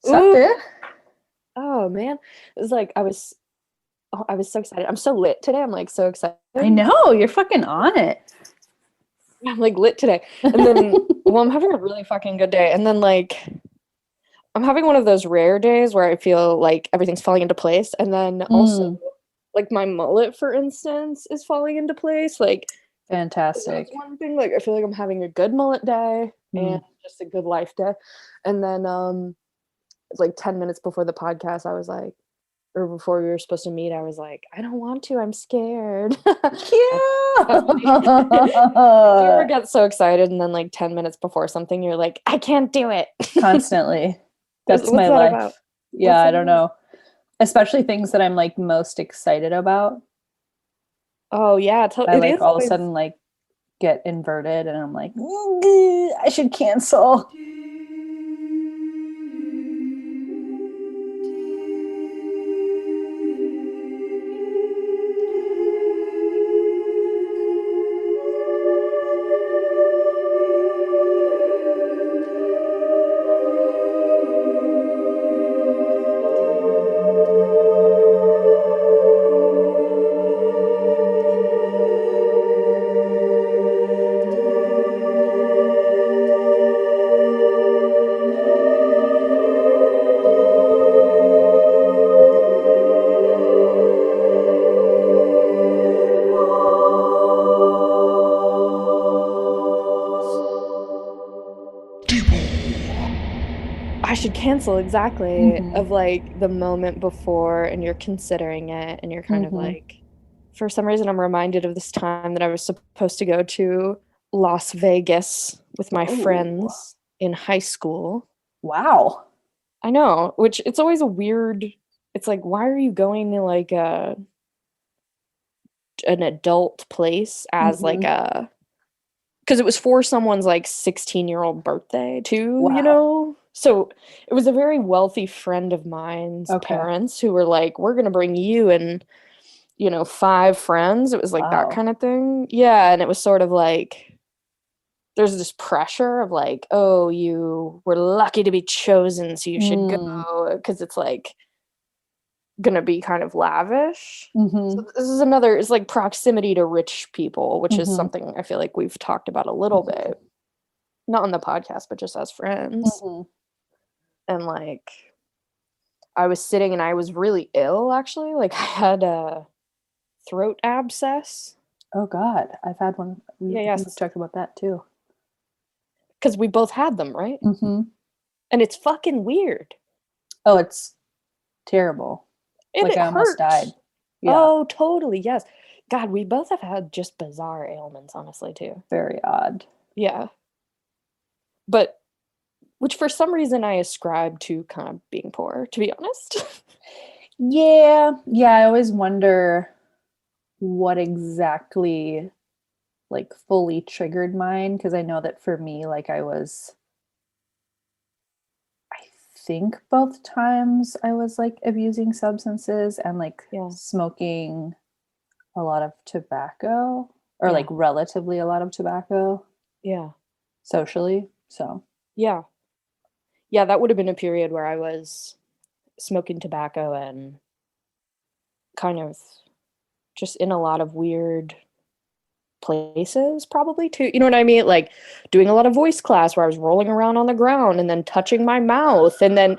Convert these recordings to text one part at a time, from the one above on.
Sup, Ooh, dude? oh man. It was like I was so excited. I'm so lit today. I'm like so excited. I know, you're fucking on it. I'm like lit today. And then I'm having a really fucking good day. And then I'm having one of those rare days where I feel like everything's falling into place. And then also Mm, like my mullet, for instance, is falling into place. Like that's fantastic. one thing. Like I feel like I'm having a good mullet day and Mm. just a good life day. And then like 10 minutes before the podcast, I was like, or before we were supposed to meet, I was like, I don't want to, I'm scared. Do you ever Cute. get so excited and then like 10 minutes before something, you're like, I can't do it? Constantly. That's What's my that about? life. Yeah, What's I that don't about? know. Especially things that I'm like most excited about. Oh yeah, I it like is all of a always. sudden like get inverted and I'm like, I should cancel. I should cancel exactly Hmm. of like the moment before and you're considering it and you're kind of Hmm. like, for some reason, I'm reminded of this time that I was supposed to go to Las Vegas with my Oh, friends in high school. wow. I know, which it's always a weird, it's like, why are you going to like an adult place as like Hmm. a, because it was for someone's like 16-year-old birthday too, you Wow. know? So it was a very wealthy friend of mine's Okay. parents who were like, we're gonna bring you and, five friends. It was like that Wow. kind of thing. Yeah, and it was sort of like there's this pressure of like, oh, you were lucky to be chosen, so you should Mm. go, because it's like gonna be kind of lavish. So Hmm. this is another, it's like proximity to rich people, which is Hmm. something I feel like we've talked about a little Hmm. bit, not on the podcast, but just as friends. Hmm. And like I was sitting and I was really ill actually. Like I had a throat abscess. Oh God, I've had one. Yeah, I think we've yes. talked about that too. Because we both had them, right? Hmm. And it's fucking weird. Oh, it's terrible. And Like it I almost died. hurts. Yeah, Oh, totally. Yes. God, we both have had just bizarre ailments, honestly, too. very odd. Yeah. But which for some reason I ascribe to kind of being poor, to be honest. Yeah, yeah. I always wonder what exactly like fully triggered mine because I know that for me, like I think both times I was like abusing substances and like Yeah. smoking a lot of tobacco or like Yeah. relatively a lot of tobacco Yeah. socially. So, Yeah. Yeah, that would have been a period where I was smoking tobacco and kind of just in a lot of weird places probably too. You know what I mean? Like doing a lot of voice class where I was rolling around on the ground and then touching my mouth and then,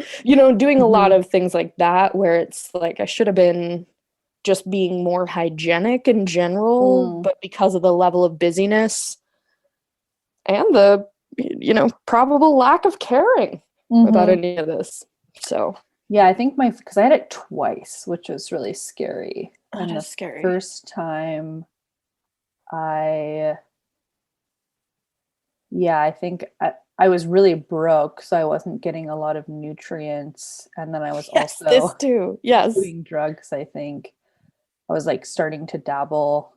doing a lot mhm, of things like that where it's like I should have been just being more hygienic in general, mm, but because of the level of busyness and the probable lack of caring about mhm. any of this. So, Yeah, I think because I had it twice, which was really scary. that And is the scary. first time I, yeah, I think I was really broke, so I wasn't getting a lot of nutrients. And then I was Yes, this also too. Yes. doing drugs, I think. I was like starting to dabble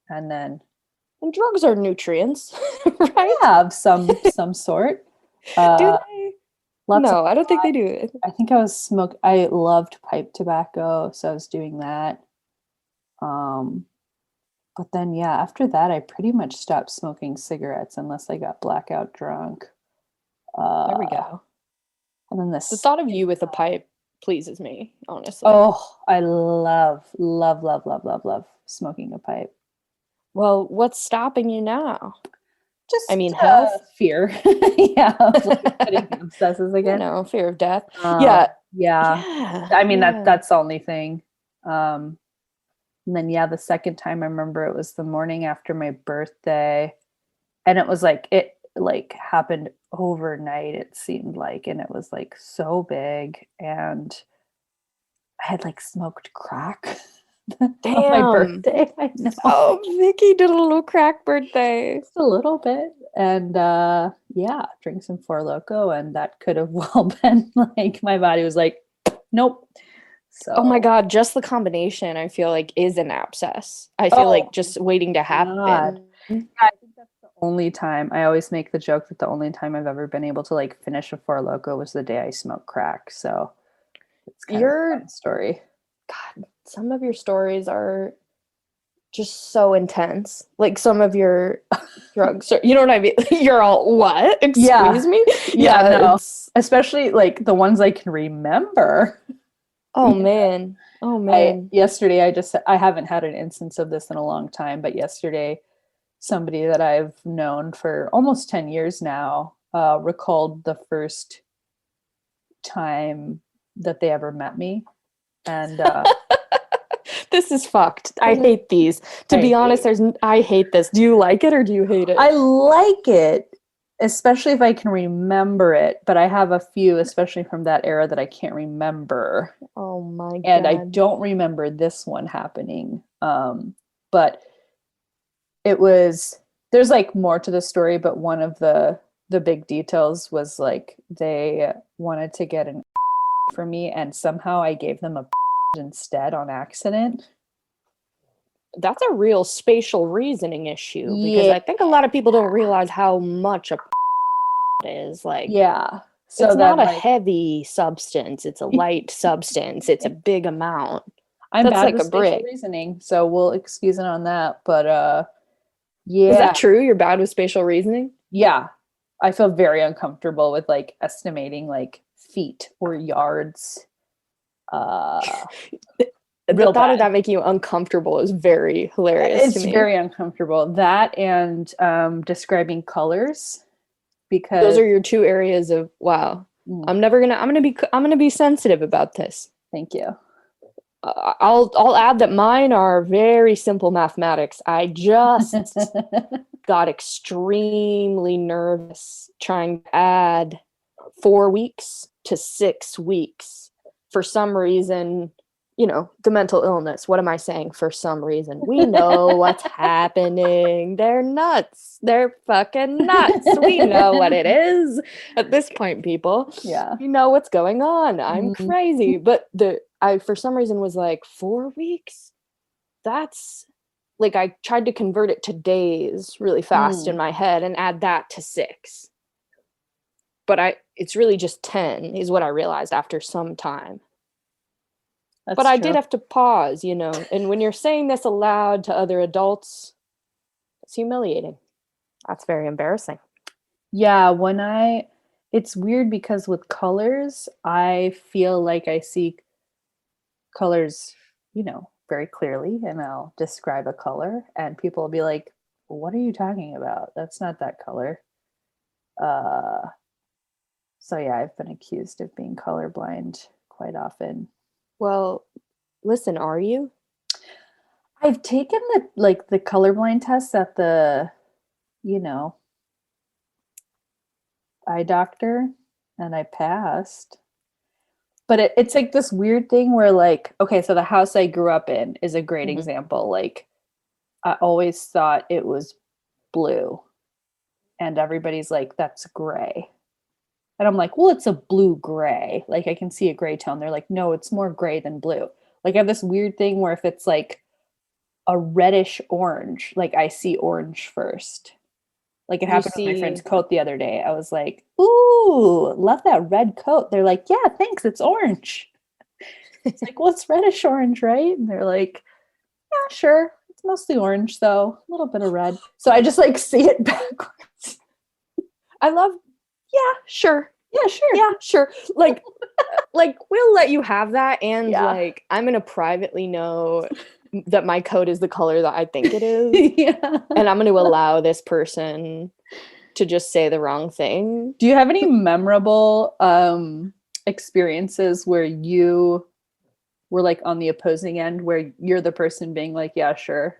and then And drugs are nutrients, right? yeah, of some sort. Do Uh they? lots of No, I don't think pot. they do. I loved pipe tobacco, so I was doing that. Um But then, yeah, after that, I pretty much stopped smoking cigarettes unless I got blackout drunk. There we Uh, go. And then The this, thought of you with a pipe pleases me, honestly. oh, I love, love, love, love, love, love smoking a pipe. Well, what's stopping you now? I Just mean, health? fear. Yeah, of like getting abscesses You again. know, fear of death. Yeah. Yeah. Yeah. I mean Yeah. that's the only thing. And then yeah, the second time I remember it was the morning after my birthday, and it was like it like happened overnight, it seemed like, and it was like so big, and I had like smoked crack on my Damn. birthday. I know. Oh, Vicky did a little crack birthday. Just a little bit. And yeah, drink some Four Loco, and that could have well been like my body was like, nope. Oh my So God, just the combination, I feel like, is an abscess. I feel like oh just waiting to God. happen. I think that's the only time. I always make the joke that the only time I've ever been able to like finish a Four Loco was the day I smoked crack. So it's kind of a You're, fun story. God, some of your stories are just so intense. Like some of your drugs are, you know what I mean? You're all, what? Yeah. Excuse me? Yeah, Yeah, no. it's, Especially like the ones I can remember. oh man. Oh I man. yesterday I haven't had an instance of this in a long time, but yesterday somebody that I've known for almost 10 years now recalled the first time that they ever met me. And This is fucked. I hate these. To be I honest, hate I hate this. Do you like it or do you hate it? I like it, especially if I can remember it, but I have a few, especially from that era, that I can't remember. Oh my And I God. don't remember this one happening. But it was there's like more to the story, but one of the big details was like they wanted to get an for me, and somehow I gave them a instead on accident. That's a real spatial reasoning issue because Yeah, I think a lot of people don't realize how much a is. Like, yeah. it's So not then a like heavy substance, it's a light substance, it's a big amount. I'm That's bad like with a spatial brick. reasoning, so we'll excuse it on that. But Is yeah, that true? You're bad with spatial reasoning? yeah. I feel very uncomfortable with like estimating like feet or yards. Uh The Real thought of bad. that making you uncomfortable is very hilarious to It's me. very uncomfortable. That and describing colors Those because are your two areas of wow. mm, I'm gonna be sensitive about this. thank you. I'll add that mine are very simple mathematics. I just got extremely nervous trying to add 4 weeks to 6 weeks. For some reason, the mental illness. What am I saying? For some reason. We know what's happening. They're nuts. They're fucking nuts. We know what it is at this point, people. Yeah. You know what's going on. I'm Mm. crazy. But I for some reason was like, 4 weeks? That's like I tried to convert it to days really fast in Mm. my head and add that to 6. But it's really just 10 is what I realized after some time. But That's I did true. have to pause, and when you're saying this aloud to other adults, it's humiliating. That's very embarrassing. Yeah, it's weird because with colors, I feel like I see colors, very clearly, and I'll describe a color, and people will be like, "What are you talking about? That's not that color." Uh, so yeah, I've been accused of being colorblind quite often. Well, listen, are you? I've taken the colorblind test at the, you know, eye doctor, and I passed. But it's like this weird thing where like, okay, so the house I grew up in is a great Mhm. example. Like I always thought it was blue, and everybody's like, that's gray. And I'm like, well, it's a blue gray. Like I can see a gray tone. They're like, no, it's more gray than blue. Like I have this weird thing where if it's like a reddish orange, like I see orange first. Like it You happened with my friend's see, coat the other day. I was like, ooh, love that red coat. They're like, yeah, thanks, it's orange. It's like, well, it's reddish orange, right? And they're like, yeah, sure. It's mostly orange though, a little bit of red. So I just like see it backwards. I love, yeah, sure. Yeah, sure. Yeah, sure. Like we'll let you have that, and Yeah. like I'm gonna privately know that my coat is the color that I think it is, Yeah. and I'm gonna allow this person to just say the wrong thing. Do you have any memorable experiences where you were like on the opposing end where you're the person being like, yeah, sure.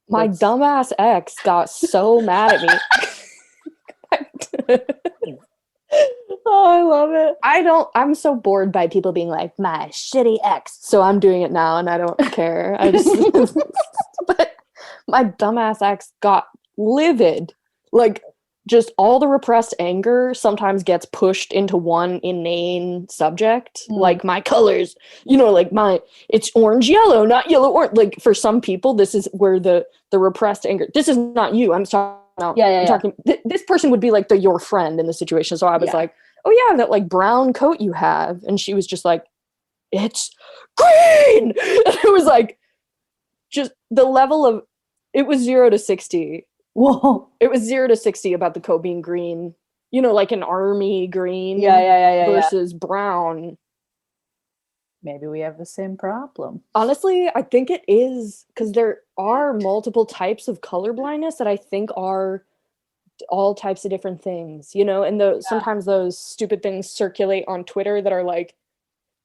My Let's dumbass ex got so mad at me. Oh, I love it. I'm so bored by people being like, my shitty ex. So I'm doing it now and I don't care. But my dumbass ex got livid. Like, just all the repressed anger sometimes gets pushed into one inane subject. Mm. Like, my colors, like it's orange yellow, not yellow orange. Like, for some people, this is where the repressed anger, this is not you. I'm talking about, Yeah, yeah, I'm yeah. talking, this person would be like your friend in the situation. So I was Yeah. like, oh yeah, that like brown coat you have. And she was just like, it's green. And it was like, just the level of, it was 0 to 60. Whoa. It was 0 to 60 about the coat being green, like an army Yeah, green yeah, yeah, yeah, yeah. versus brown. Maybe we have the same problem. Honestly, I think it is because there are multiple types of color blindness that I think are all types of different things, and Yeah. sometimes those stupid things circulate on Twitter that are like,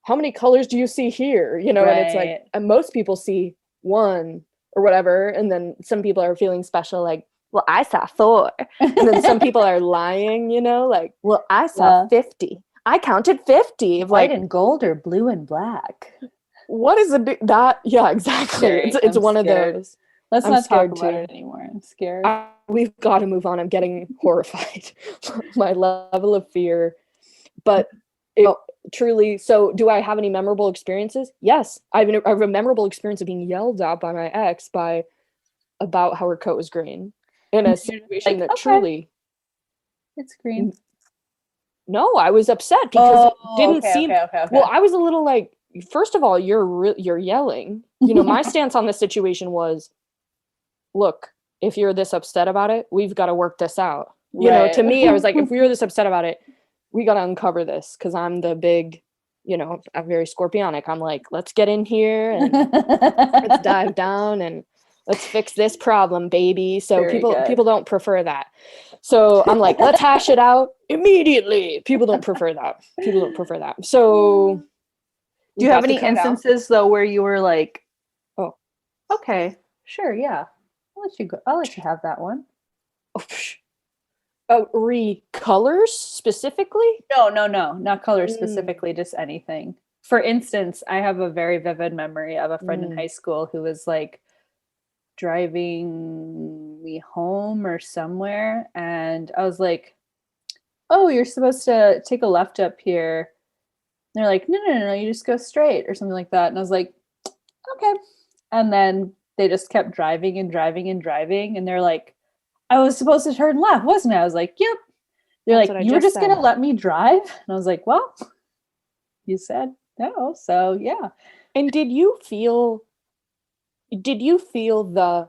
how many colors do you see here? And it's like, Right. and most people see one or whatever. And then some people are feeling special, like, well, I saw 4. And then some people are lying, like, well, I saw Yeah. 50. I counted 50 of White like, and gold or blue and black? what is a big that? Yeah, exactly. Scary. It's I'm one of scared. those. Let's I'm not talk scared about too. it anymore. I'm scared. We've got to move on. I'm getting horrified. My level of fear. But it truly, so do I have any memorable experiences? Yes. I have a memorable experience of being yelled at by my ex about how her coat was green in And a you're just situation like, that okay, truly, it's green. no, I was upset because it Oh, didn't okay, seem, okay, okay, okay. well, I was a little like, first of all, you're yelling. My stance on this situation was, look, if you're this upset about it, we've got to work this out. Right. To me, I was like, if we were this upset about it, we got to uncover this, because I'm the big, I'm very scorpionic. I'm like, let's get in here and let's dive down and let's fix this problem, baby. So Very people good. don't prefer that. So I'm like, let's hash it out immediately. People don't prefer that. People don't prefer that. So Do we you have got the any code out. instances though where you were like, Oh, okay, sure, yeah, I'll let you go. I'll let you have that one. recolors specifically? No, no, no, not color Mm, specifically, just anything. For instance, I have a very vivid memory of a friend in mm, high school who was like driving me home or somewhere, and I was like, "Oh, you're supposed to take a left up here." And they're like, "No, no, no, no, you just go straight," or something like that. And I was like, "Okay." And then they just kept driving and driving and driving, and they're like, "I was supposed to turn left, wasn't I?" I was like, "Yep." They're that's like, what I "You were just just gonna said. let me drive?" And I was like, "Well, you said no, so yeah." And did you feel the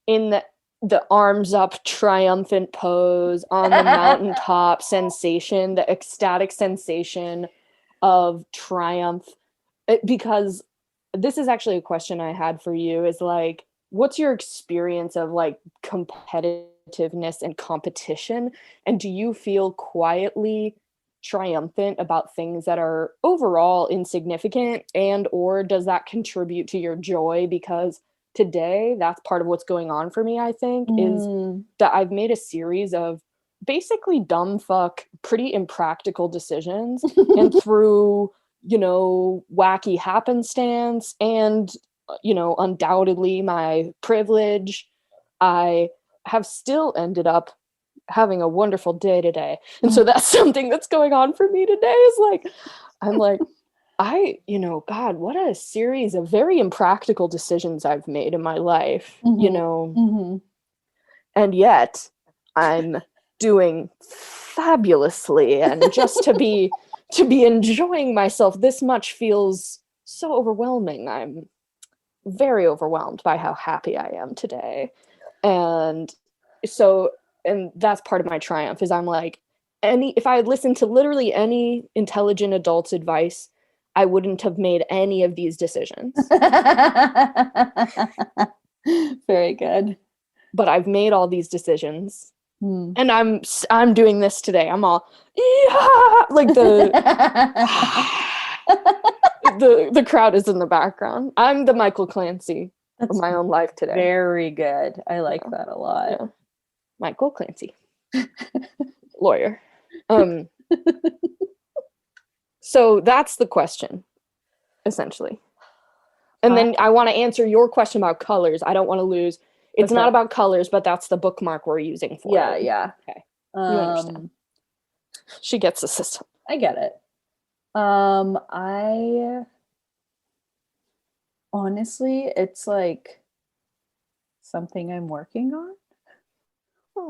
in the arms up triumphant pose on the mountaintop sensation, the ecstatic sensation of triumph? Because this is actually a question I had for you, is like, what's your experience of like competitiveness and competition? And do you feel quietly triumphant about things that are overall insignificant, and or does that contribute to your joy? Because today, that's part of what's going on for me, I think, is Mm. that I've made a series of basically dumb fuck, pretty impractical decisions, and through wacky happenstance and, undoubtedly my privilege, I have still ended up having a wonderful day today. And so that's something that's going on for me today, is like, I'm like, God, what a series of very impractical decisions I've made in my life, Mhm. Mhm. and yet I'm doing fabulously, and just to be enjoying myself this much feels so overwhelming. I'm very overwhelmed by how happy I am today. And so, and that's part of my triumph, is I'm like, if I had listened to literally any intelligent adult's advice, I wouldn't have made any of these decisions. Very good. But I've made all these decisions. Hmm. And I'm doing this today. I'm all, yeah! Like the crowd is in the background. I'm the Michael Clancy of That's my own life today. very good. I like that a lot. Yeah. Michael Clancy. Lawyer. So that's the question, essentially. And then I want to answer your question about colors. I don't want to lose. It's not about colors, but that's the bookmark we're using for it. Yeah. Okay. You understand. She gets the system. I get it. I honestly, it's like something I'm working on.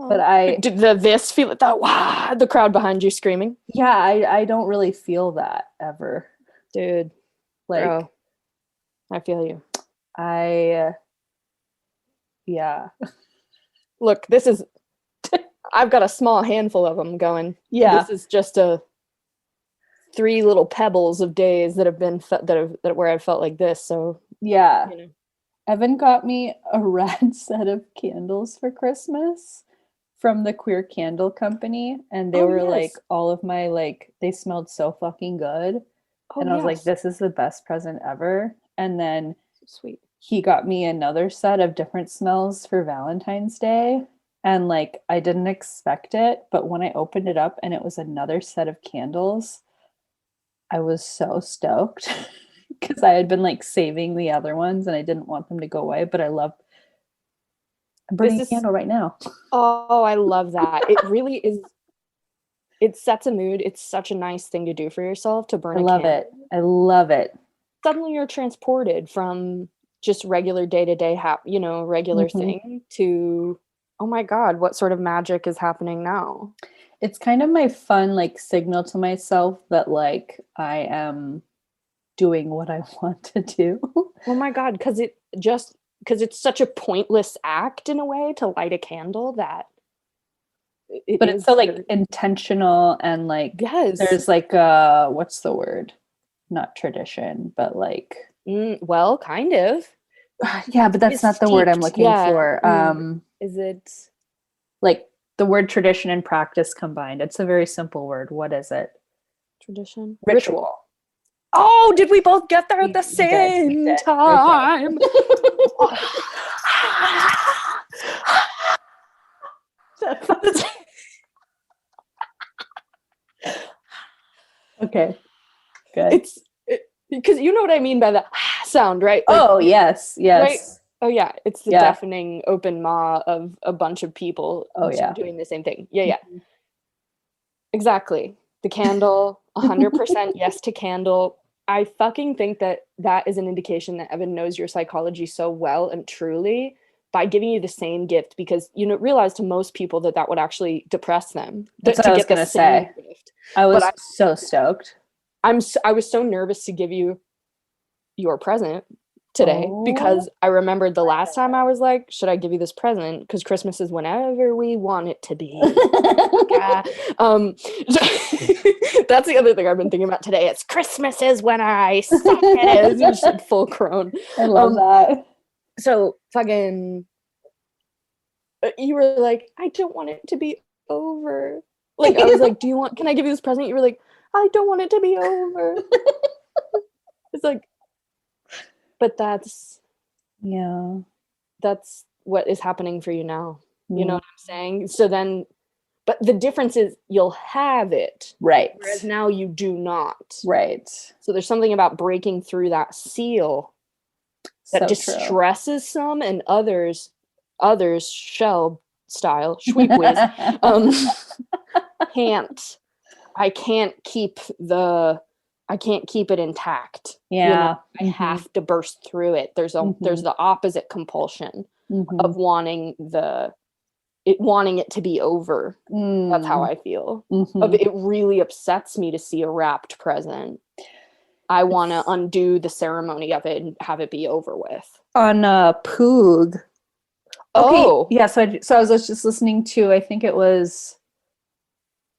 But I did this feel it that wow, the crowd behind you screaming. Yeah, I don't really feel that ever, dude. Like, bro, I feel you. Yeah. Look, this is. I've got a small handful of them going. Yeah, this is just 3 little pebbles of days that have been where I felt like this. So yeah, you know. Evan got me a red set of candles for Christmas from the Queer Candle Company, and they were like all of my they smelled so fucking good, and I was like, this is the best present ever. And then sweet, he got me another set of different smells for Valentine's Day, and I didn't expect it, but when I opened it up and it was another set of candles, I was so stoked because I had been saving the other ones and I didn't want them to go away, but I'm burning a candle right now. Oh, I love that. It really is. It sets a mood. It's such a nice thing to do for yourself, to burn a candle. I love it. Suddenly you're transported from just regular day-to-day regular thing to, oh my God, what sort of magic is happening now? It's kind of my fun signal to myself that I am doing what I want to do. Oh my God, because it's such a pointless act in a way to light a candle that but it's so intentional and there's what's the word? Not tradition, but well, kind of. Yeah, but that's not the word I'm looking for. Is it the word tradition and practice combined? It's a very simple word. What is it? Tradition? Ritual. Oh, did we both get there at the same time? Okay, good. It's because you know what I mean by the sound, right? Oh, yes. Right? Oh, yeah. It's the deafening open maw of a bunch of people doing the same thing. Yeah. Exactly. The candle, 100% yes to candle. I fucking think that is an indication that Evan knows your psychology so well and truly by giving you the same gift, because realize to most people that would actually depress them. That's what I was going to say. Gift. I was so stoked. I was so nervous to give you your present today because I remembered the last time I was like, should I give you this present? Because Christmas is whenever we want it to be. That's the other thing I've been thinking about today. It's Christmas is when I suck it is. Just full crone. I love that. So fucking, you were like, I don't want it to be over. I was like, can I give you this present? You were like, I don't want it to be over. It's but that's what is happening for you now. You know what I'm saying? So then, but the difference is you'll have it. Right. Whereas now you do not. Right. So there's something about breaking through that seal that distresses some, and others shell style, Schweepwiz, I can't keep it intact. Yeah. I have to burst through it. There's the opposite compulsion of wanting it to be over. That's how I feel. It really upsets me to see a wrapped present. I want to undo the ceremony of it and have it be over with. On Poog. Okay, yeah, so I was just listening to, I think it was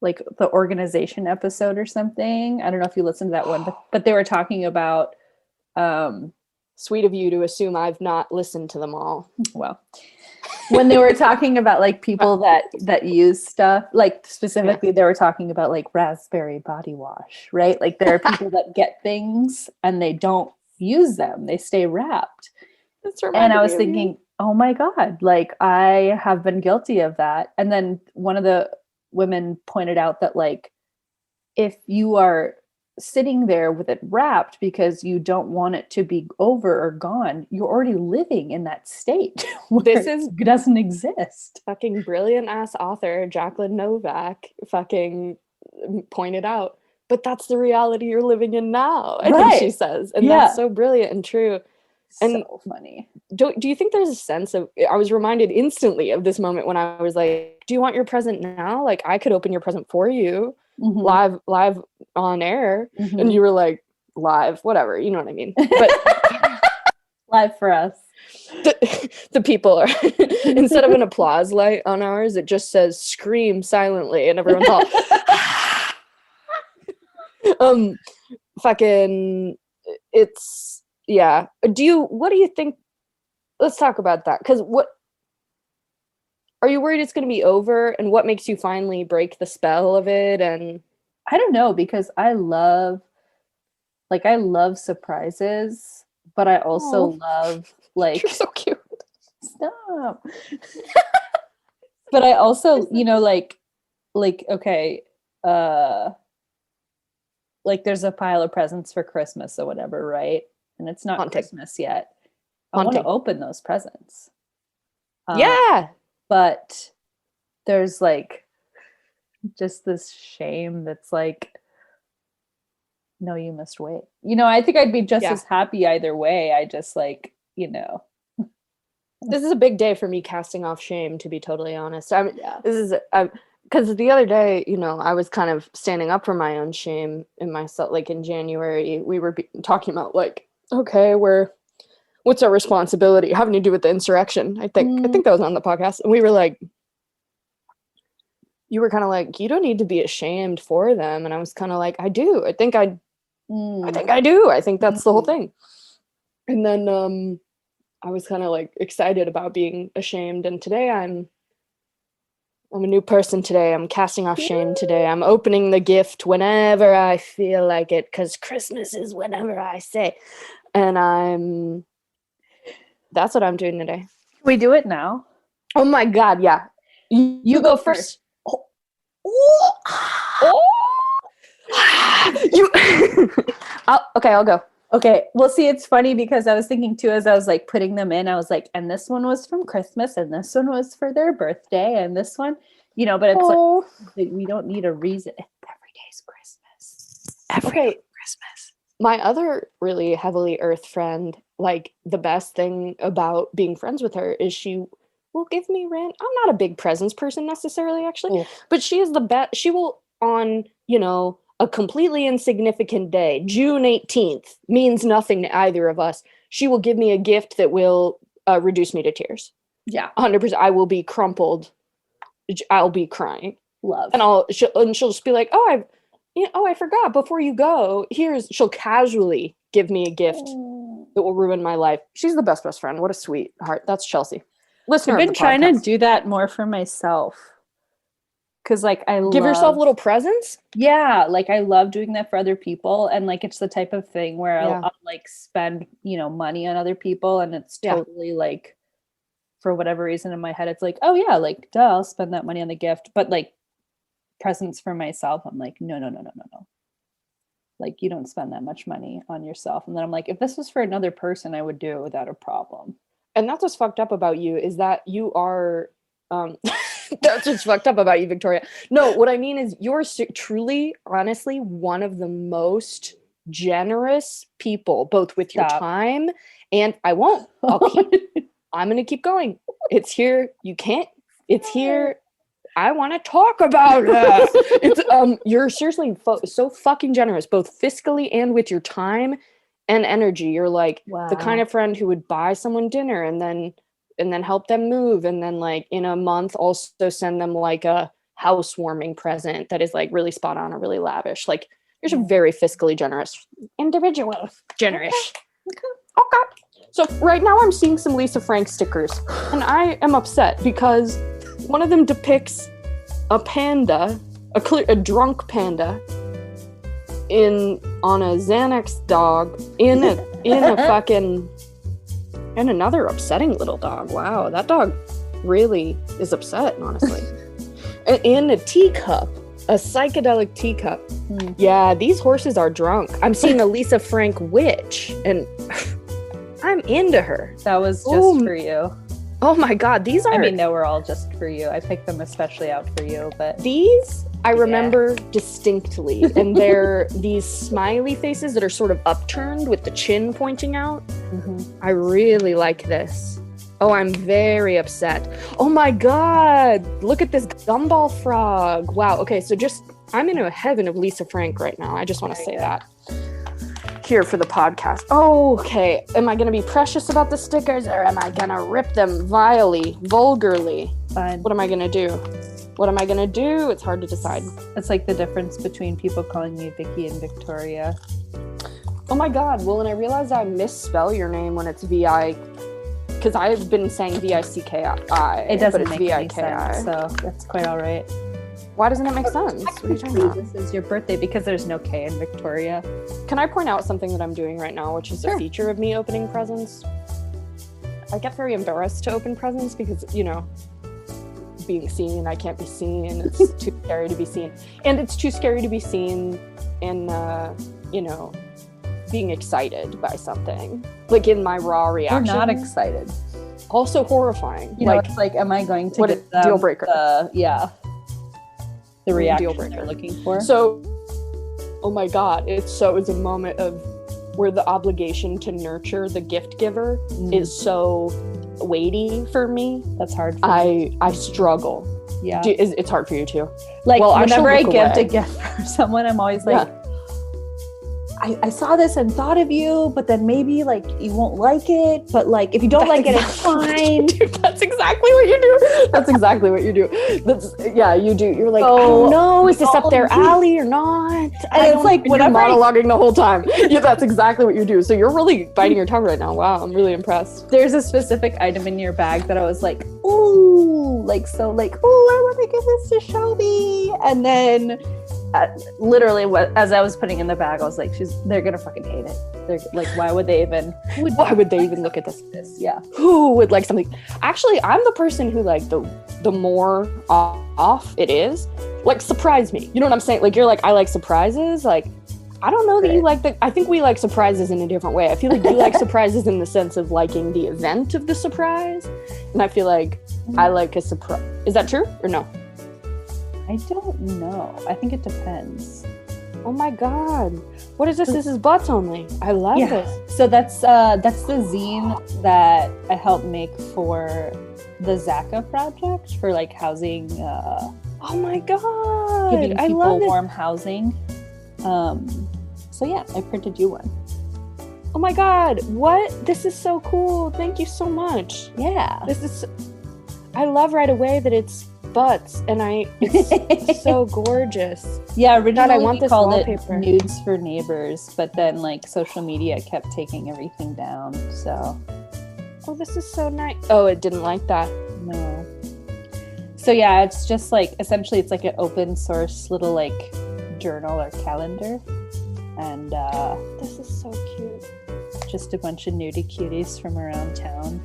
like the organization episode or something. I don't know if you listened to that one, but they were talking about Sweet of you to assume I've not listened to them all. well, when they were talking about like people that use stuff, like specifically they were talking about like raspberry body wash, right? Like there are people that get things and they don't use them. They stay wrapped. And I was thinking, oh my God, like I have been guilty of that. And then one of the women pointed out that like if you are sitting there with it wrapped because you don't want it to be over or gone, you're already living in that state where it doesn't exist. Fucking brilliant ass author Jacqueline Novak fucking pointed out, but that's the reality you're living in now, I think she says. And that's so brilliant and true. And so funny. Do you think there's a sense of, I was reminded instantly of this moment when I was like, do you want your present now? Like I could open your present for you live on air. And you were like, live, whatever, you know what I mean? But live for us. The people are, instead of an applause light on ours, it just says scream silently and everyone's all fucking, it's, yeah. What do you think? Let's talk about that. Because what are you worried it's going to be over? And what makes you finally break the spell of it? And I don't know, because I love surprises, but I also love like you're so cute. Stop. But I also, you know, like okay, like there's a pile of presents for Christmas or whatever, right? And it's not Christmas yet. I want to open those presents. Yeah. But there's like just this shame that's like, no, you must wait. You know, I think I'd be just as happy either way. I just like, you know. This is a big day for me casting off shame, to be totally honest. Because the other day, you know, I was kind of standing up for my own shame in myself. Like in January, we were talking about like, okay, what's our responsibility having to do with the insurrection? I think that was on the podcast. And we were like, you were kind of like, you don't need to be ashamed for them. And I was kind of like, I do. I think I do. I think that's the whole thing. And then I was kind of like excited about being ashamed. And today I'm a new person today. I'm casting off shame today. I'm opening the gift whenever I feel like it, because Christmas is whenever I say. And that's what I'm doing today. Can we do it now? Oh my God, yeah. You go first. Okay, I'll go. Okay, well, see, it's funny because I was thinking too, as I was like putting them in, I was like, and this one was from Christmas, and this one was for their birthday, and this one, you know, but it's like we don't need a reason. Every day's Christmas. Every day Christmas. My other really heavily earth friend, like the best thing about being friends with her is she will give me I'm not a big presents person necessarily, actually, but she is the best. She will, on, you know, a completely insignificant day, June 18th, means nothing to either of us. She will give me a gift that will reduce me to tears. Yeah. 100%. I will be crumpled. I'll be crying. Love. And she'll just be like, I forgot, before you go, she'll casually give me a gift that will ruin my life. She's the best friend. What a sweetheart. That's Chelsea. Listener, I've been trying to do that more for myself. Because like give yourself little presents. Yeah, like I love doing that for other people, and like it's the type of thing where I'll like spend, you know, money on other people, and it's totally like, for whatever reason in my head, it's like, oh yeah, like duh, I'll spend that money on the gift. But like presents for myself, I'm like, no. Like you don't spend that much money on yourself. And then I'm like, if this was for another person, I would do it without a problem. And that's what's fucked up about you, is that you are that's what's fucked up about you, Victoria. No, what I mean is you're truly, honestly, one of the most generous people, both with your time and I'm going to keep going. It's here. It's here. I want to talk about it. It's, you're seriously so fucking generous, both fiscally and with your time and energy. You're like the kind of friend who would buy someone dinner and then help them move, and then like in a month also send them like a housewarming present that is like really spot on or really lavish. Like you're a very fiscally generous individual. Generous. Okay. So right now I'm seeing some Lisa Frank stickers, and I am upset because one of them depicts a panda, a drunk panda, on a Xanax dog in a fucking, and another upsetting little dog. Wow, that dog really is upset, honestly. In a teacup, a psychedelic teacup. Yeah, these horses are drunk. I'm seeing a Lisa Frank witch, and I'm into her. That was just for you. Oh my God, these are... I mean, they were all just for you. I picked them especially out for you, but... These, I remember distinctly, and they're these smiley faces that are sort of upturned with the chin pointing out. I really like this. Oh, I'm very upset. Oh my God, look at this gumball frog. Wow, okay, so I'm in a heaven of Lisa Frank right now. I just want to say that here for the podcast. Okay, am I going to be precious about the stickers, or am I going to rip them vilely, vulgarly? Fine. What am I going to do? It's hard to decide. It's like the difference between people calling you Viki and Victoria. Oh my God, well, and I realize I misspell your name when it's V-I, because I've been saying V-I-C-K-I. It doesn't make V-I-K-I. any sense, so that's quite all right. Why doesn't it make sense? What are you talking about? This is your birthday because there's no K in Victoria. Can I point out something that I'm doing right now, which is a feature of me opening presents? I get very embarrassed to open presents because, being seen, I can't be seen. It's too scary to be seen. And it's too scary to be seen in, being excited by something. Like in my raw reaction. You're not excited. Also horrifying. It's like, am I going to get them deal breaker? The reaction deal breaker they're looking for. So, oh my God, it's a moment of where the obligation to nurture the gift giver is so weighty for me. That's hard for me. I struggle. Yeah. It's hard for you too. Like, whenever I gift a gift for someone, I'm always like, I saw this and thought of you, but then maybe like you won't like it, but like if you don't like it, it's fine. That's exactly what you do. That's exactly what you do. You do. You're like, I don't know, is this up their alley or not? And it's like whenever you're monologuing the whole time. Yeah, that's exactly what you do. So you're really biting your tongue right now. Wow, I'm really impressed. There's a specific item in your bag that I was like, ooh, I want to give this to Shelby, and then. Literally, as I was putting in the bag, I was like, they're gonna fucking hate it. They're like, why would they even look at this? Yeah. Who would like something? Actually, I'm the person who like the more off it is, like surprise me. You know what I'm saying? Like you're like, I like surprises. Like I don't know that you like I think we like surprises in a different way. I feel like you like surprises in the sense of liking the event of the surprise, and I feel like I like a surprise. Is that true or no? I don't know. I think it depends. Oh my God. What is this? This is butts only. I love this. So that's the zine that I helped make for the Zaka project for like housing. Oh my God. Giving people warm housing. So yeah, I printed you one. Oh my God. What? This is so cool. Thank you so much. Yeah. I love right away that it's butts, and it's so gorgeous. Yeah, originally I want we called wallpaper. it Nudes for Neighbors, but then like social media kept taking everything down, so. Oh, this is so nice. Oh, it didn't like that. No. So yeah, it's just like, essentially it's like an open source little like journal or calendar, and this is so cute. Just a bunch of nudie cuties from around town.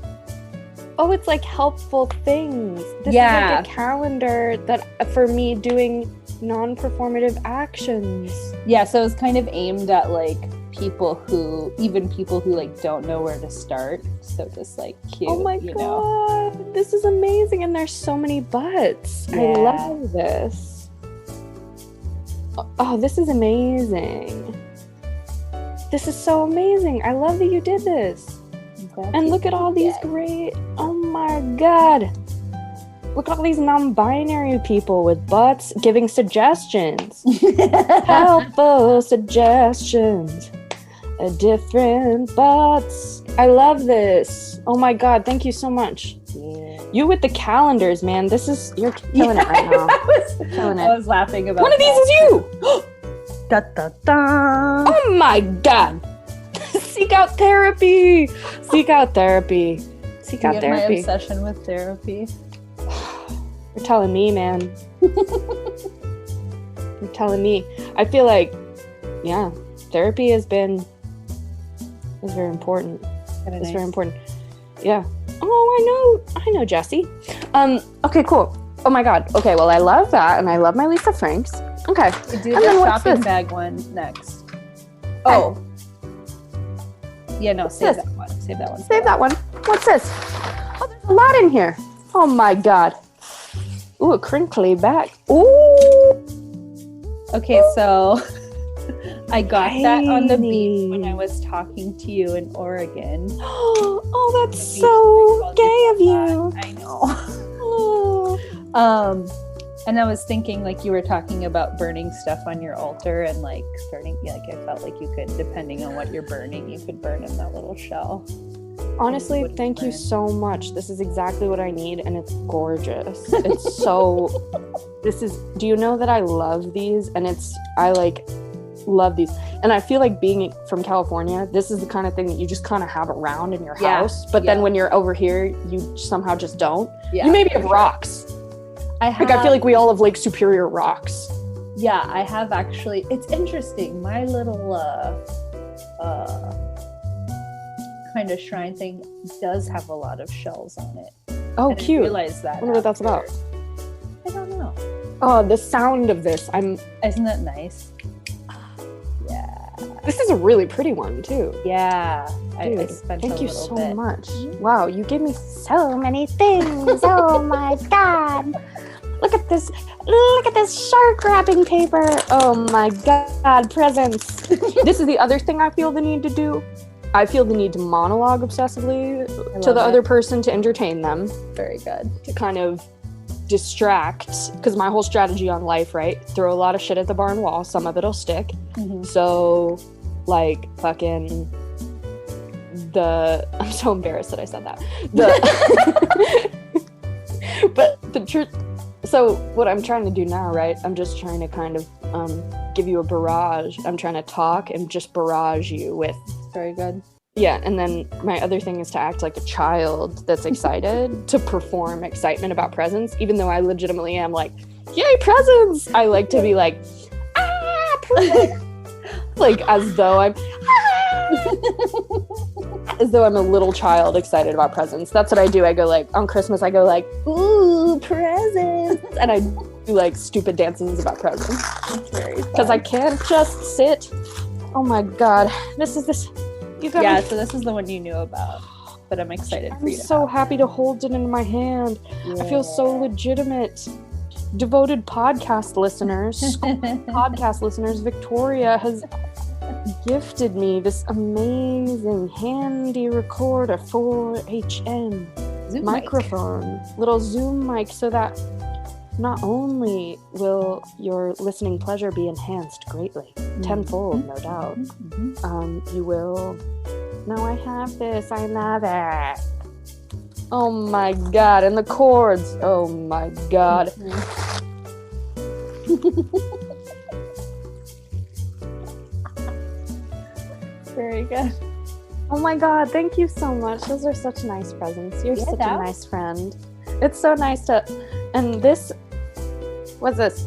Oh, it's like helpful things. This is like a calendar that for me doing non-performative actions. Yeah, so it's kind of aimed at like people who like don't know where to start. So just like cute. Oh my God, this is amazing, and there's so many butts. Yeah. I love this. Oh, this is amazing. This is so amazing. I love that you did this. And look at all these great, oh my God. Look at all these non-binary people with butts giving suggestions. Helpful suggestions. Different butts. I love this. Oh my God, thank you so much. Yeah. You with the calendars, man. You're killing it right now. Killing it. I was laughing about One of these is you! Da, da, da. Oh my god! Seek out therapy! Seek out therapy. Seek out My therapy. obsession with therapy. You're telling me, man. You're telling me. I feel like, yeah, therapy is very important. It's very important. Yeah. Oh, I know, Jessie. Okay, cool. Oh my god. Okay, well, I love that, and I love my Lisa Franks. Okay. We do the shopping bag one next. Oh. Yeah, no, save that one. Save that one. Save that one. What's this? Oh, there's a lot in here. Oh my god. Ooh, a crinkly bag. Ooh. Okay, so I got that on the beach when I was talking to you in Oregon. Oh, that's so gay of you. I know. And I was thinking, like, you were talking about burning stuff on your altar and like starting, like, I felt like you could, depending on what you're burning, you could burn in that little shell. Honestly, thank you so much. This is exactly what I need, and it's gorgeous. It's so, do you know that I love these? And I like love these. And I feel like being from California, this is the kind of thing that you just kind of have around in your house. But then when you're over here, you somehow just don't. Yeah, you maybe have rocks. I feel like we all have Lake Superior rocks. Yeah, I have actually. It's interesting. My little kind of shrine thing does have a lot of shells on it. Oh, and cute. I realized that. I wonder what that's about. I don't know. Oh, the sound of this. Isn't that nice? Yeah. This is a really pretty one, too. Yeah. Dude, I spent thank you a so bit. much. Wow, you gave me so many things. Oh my god. Look at this shark wrapping paper. Oh my god, presents. This is the other thing I feel the need to do. I feel the need to monologue obsessively to the other person to entertain them. Very good. To kind of distract, because my whole strategy on life, right? Throw a lot of shit at the barn wall, some of it'll stick. Mm-hmm. So, like, fucking I'm so embarrassed that I said that. But the truth, so what I'm trying to do now, right? I'm just trying to kind of give you a barrage. I'm trying to talk and just barrage you with. Very good. Yeah, and then my other thing is to act like a child that's excited, to perform excitement about presents, even though I legitimately am like, yay, presents! I like to be like, ah, presents! Like, as though I'm a little child excited about presents. That's what I do. I go like, on Christmas, I go like, ooh, presents! And I do like stupid dances about presents. It's very fun. Because I can't just sit. Oh my god. This. So this is the one you knew about, but I'm excited for you. I'm so happy to hold it in my hand. Yeah. I feel so legitimate. Devoted podcast listeners, Victoria has gifted me this amazing handy recorder 4HM Zoom microphone, little Zoom mic, so that not only will your listening pleasure be enhanced greatly, tenfold, no doubt, you will. Now I have this. I love it. Oh my god, and the chords. Oh my god. Very good. Oh my god, thank you so much. Those are such nice presents. You're such a nice friend. It's so nice to. And this. What's this?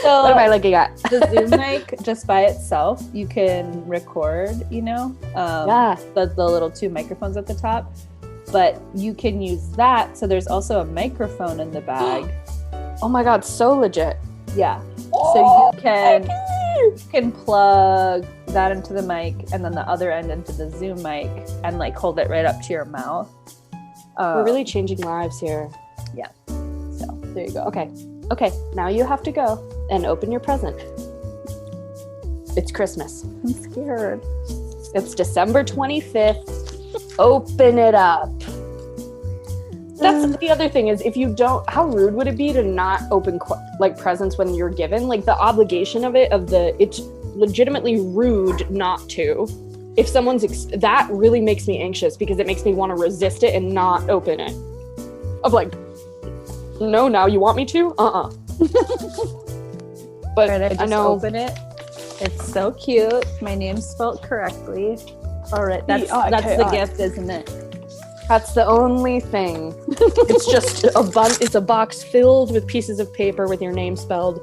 So, what am I looking at? The Zoom mic, just by itself, you can record, the little two microphones at the top, but you can use that. So there's also a microphone in the bag. Oh my god, so legit. Yeah. So you can plug that into the mic and then the other end into the Zoom mic and like hold it right up to your mouth. We're really changing lives here. Yeah. So there you go. Okay, now you have to go and open your present. It's Christmas. I'm scared. It's December 25th. Open it up. That's the other thing is, if you don't, how rude would it be to not open presents when you're given? Like the obligation of it's legitimately rude not to. if someone's that really makes me anxious because it makes me want to resist it and not open it. Of like, no, now you want me to? But Right, I just know. open it. It's so cute. My name's spelled correctly. All right, that's the gift, isn't it? That's the only thing. It's just it's a box filled with pieces of paper with your name spelled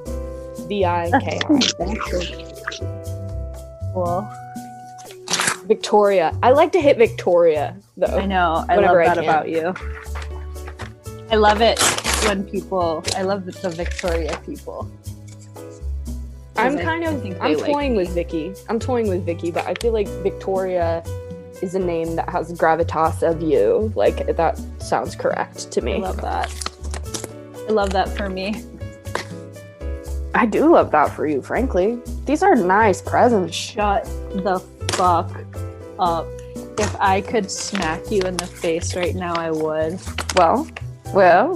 Viki. Cool. Victoria. I like to hit Victoria, though. I know. I love that about you. I love it when I love the Victoria people. I'm toying with Viki. I'm toying with Viki, but I feel like Victoria is a name that has gravitas of you. Like, that sounds correct to me. I love that. I love that for me. I do love that for you, frankly. These are nice presents. Shut the fuck up. If I could smack you in the face right now, I would. Well,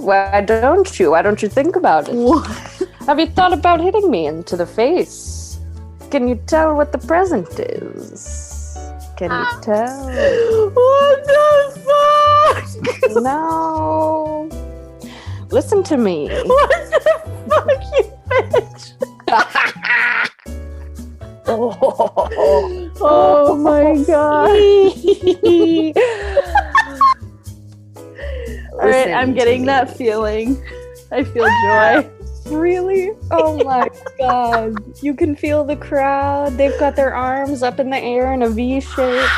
why don't you? Why don't you think about it? What? Have you thought about hitting me into the face? Can you tell what the present is? Can you tell? What the fuck? No. Listen to me. What the fuck, you bitch? Oh my god. Alright, I'm getting that feeling. I feel joy. Really? Oh my god. You can feel the crowd. They've got their arms up in the air in a V shape.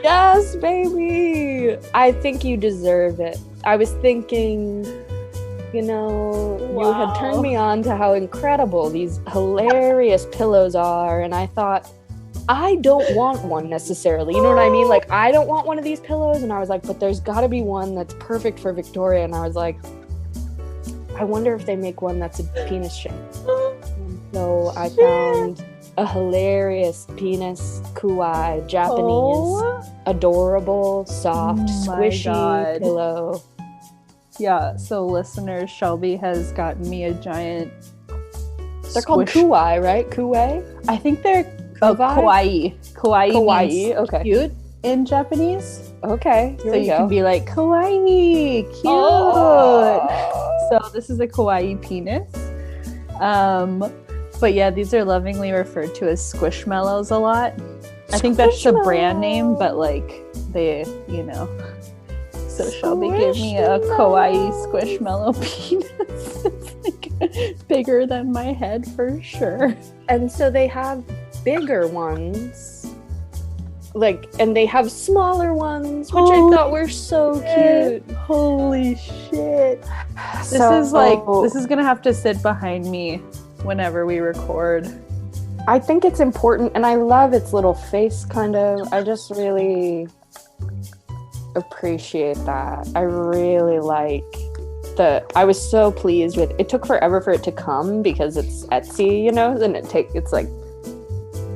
Yes, baby. I think you deserve it. I was thinking, you had turned me on to how incredible these hilarious pillows are, and I thought, I don't want one necessarily. You know what I mean? Like, I don't want one of these pillows, and I was like, but there's gotta be one that's perfect for Victoria, and I was like, I wonder if they make one that's a penis shape. And so I found a hilarious penis kuai, Japanese, adorable, soft, squishy pillow. Yeah, so listeners, Shelby has gotten me a giant... They're called kuai, right? Kuei? I think they're kawaii. Kawaii means okay. Cute in Japanese. Okay, so you can be like, kawaii, cute. Oh. So this is a kawaii penis. But yeah, these are lovingly referred to as squishmallows a lot. I think that's just a brand name, but like they, So Shelby gave me a kawaii squishmallow penis. It's like bigger than my head for sure. And so they have bigger ones. And they have smaller ones, which I thought were so cute. Holy shit. This is gonna have to sit behind me whenever we record. I think it's important, and I love its little face, kind of. I just really appreciate that. I really like I was so pleased with it. Took forever for it to come because it's Etsy, and it's like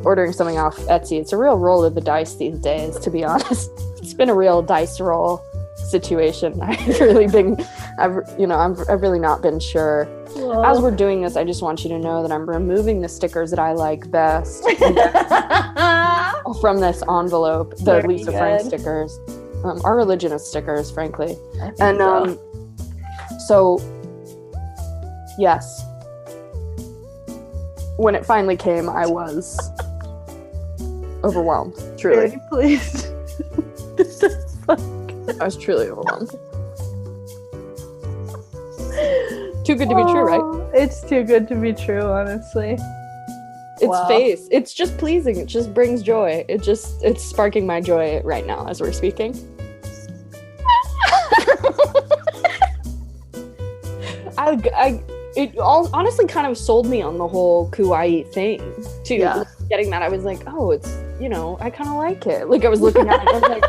ordering something off Etsy. It's a real roll of the dice these days, to be honest. It's been a real dice roll situation. I've really not been sure. Whoa. As we're doing this, I just want you to know that I'm removing the stickers that I like best from this envelope, the Lisa Frank stickers. Our religionist stickers, frankly. And so yes, when it finally came, I was overwhelmed. Truly, very pleased. I was truly overwhelmed. Too good to be true, right? It's too good to be true, honestly. Its face, it's just pleasing. It just brings joy. It's sparking my joy right now as we're speaking. It all honestly kind of sold me on the whole kawaii thing too. Yeah. Getting that, I was like, oh, it's, I kind of like it. Like, I was looking at it, I was like,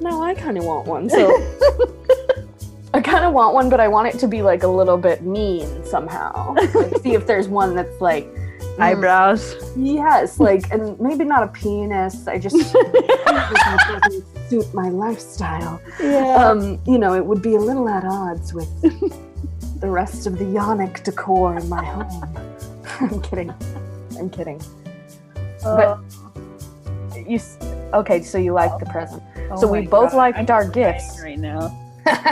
now I kind of want one. So I kind of want one, but I want it to be like a little bit mean somehow. Like, see if there's one that's like eyebrows. Yes, and maybe not a penis. I just it doesn't suit my lifestyle. Yeah. It would be a little at odds with the rest of the yonic decor in my home. I'm kidding. But Okay, so you like the present. Oh So we my both God, liked I'm our crying gifts. right now.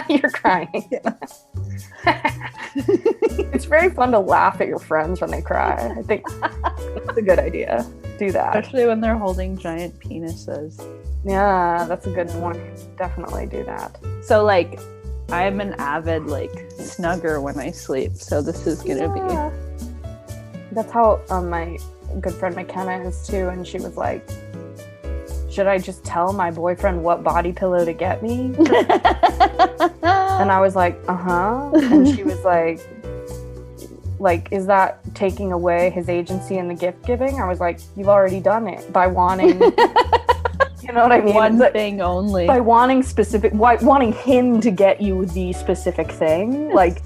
You're crying. It's very fun to laugh at your friends when they cry. I think that's a good idea. Do that. Especially when they're holding giant penises. Yeah, that's a good point. Definitely do that. So like, I'm an avid like snugger when I sleep. So this is gonna be. That's how my good friend McKenna is too, and she was like, should I just tell my boyfriend what body pillow to get me? And I was like, and she was like, is that taking away his agency in the gift giving? I was like, you've already done it by wanting, you know what I mean? One thing only. By wanting him to get you the specific thing. Like,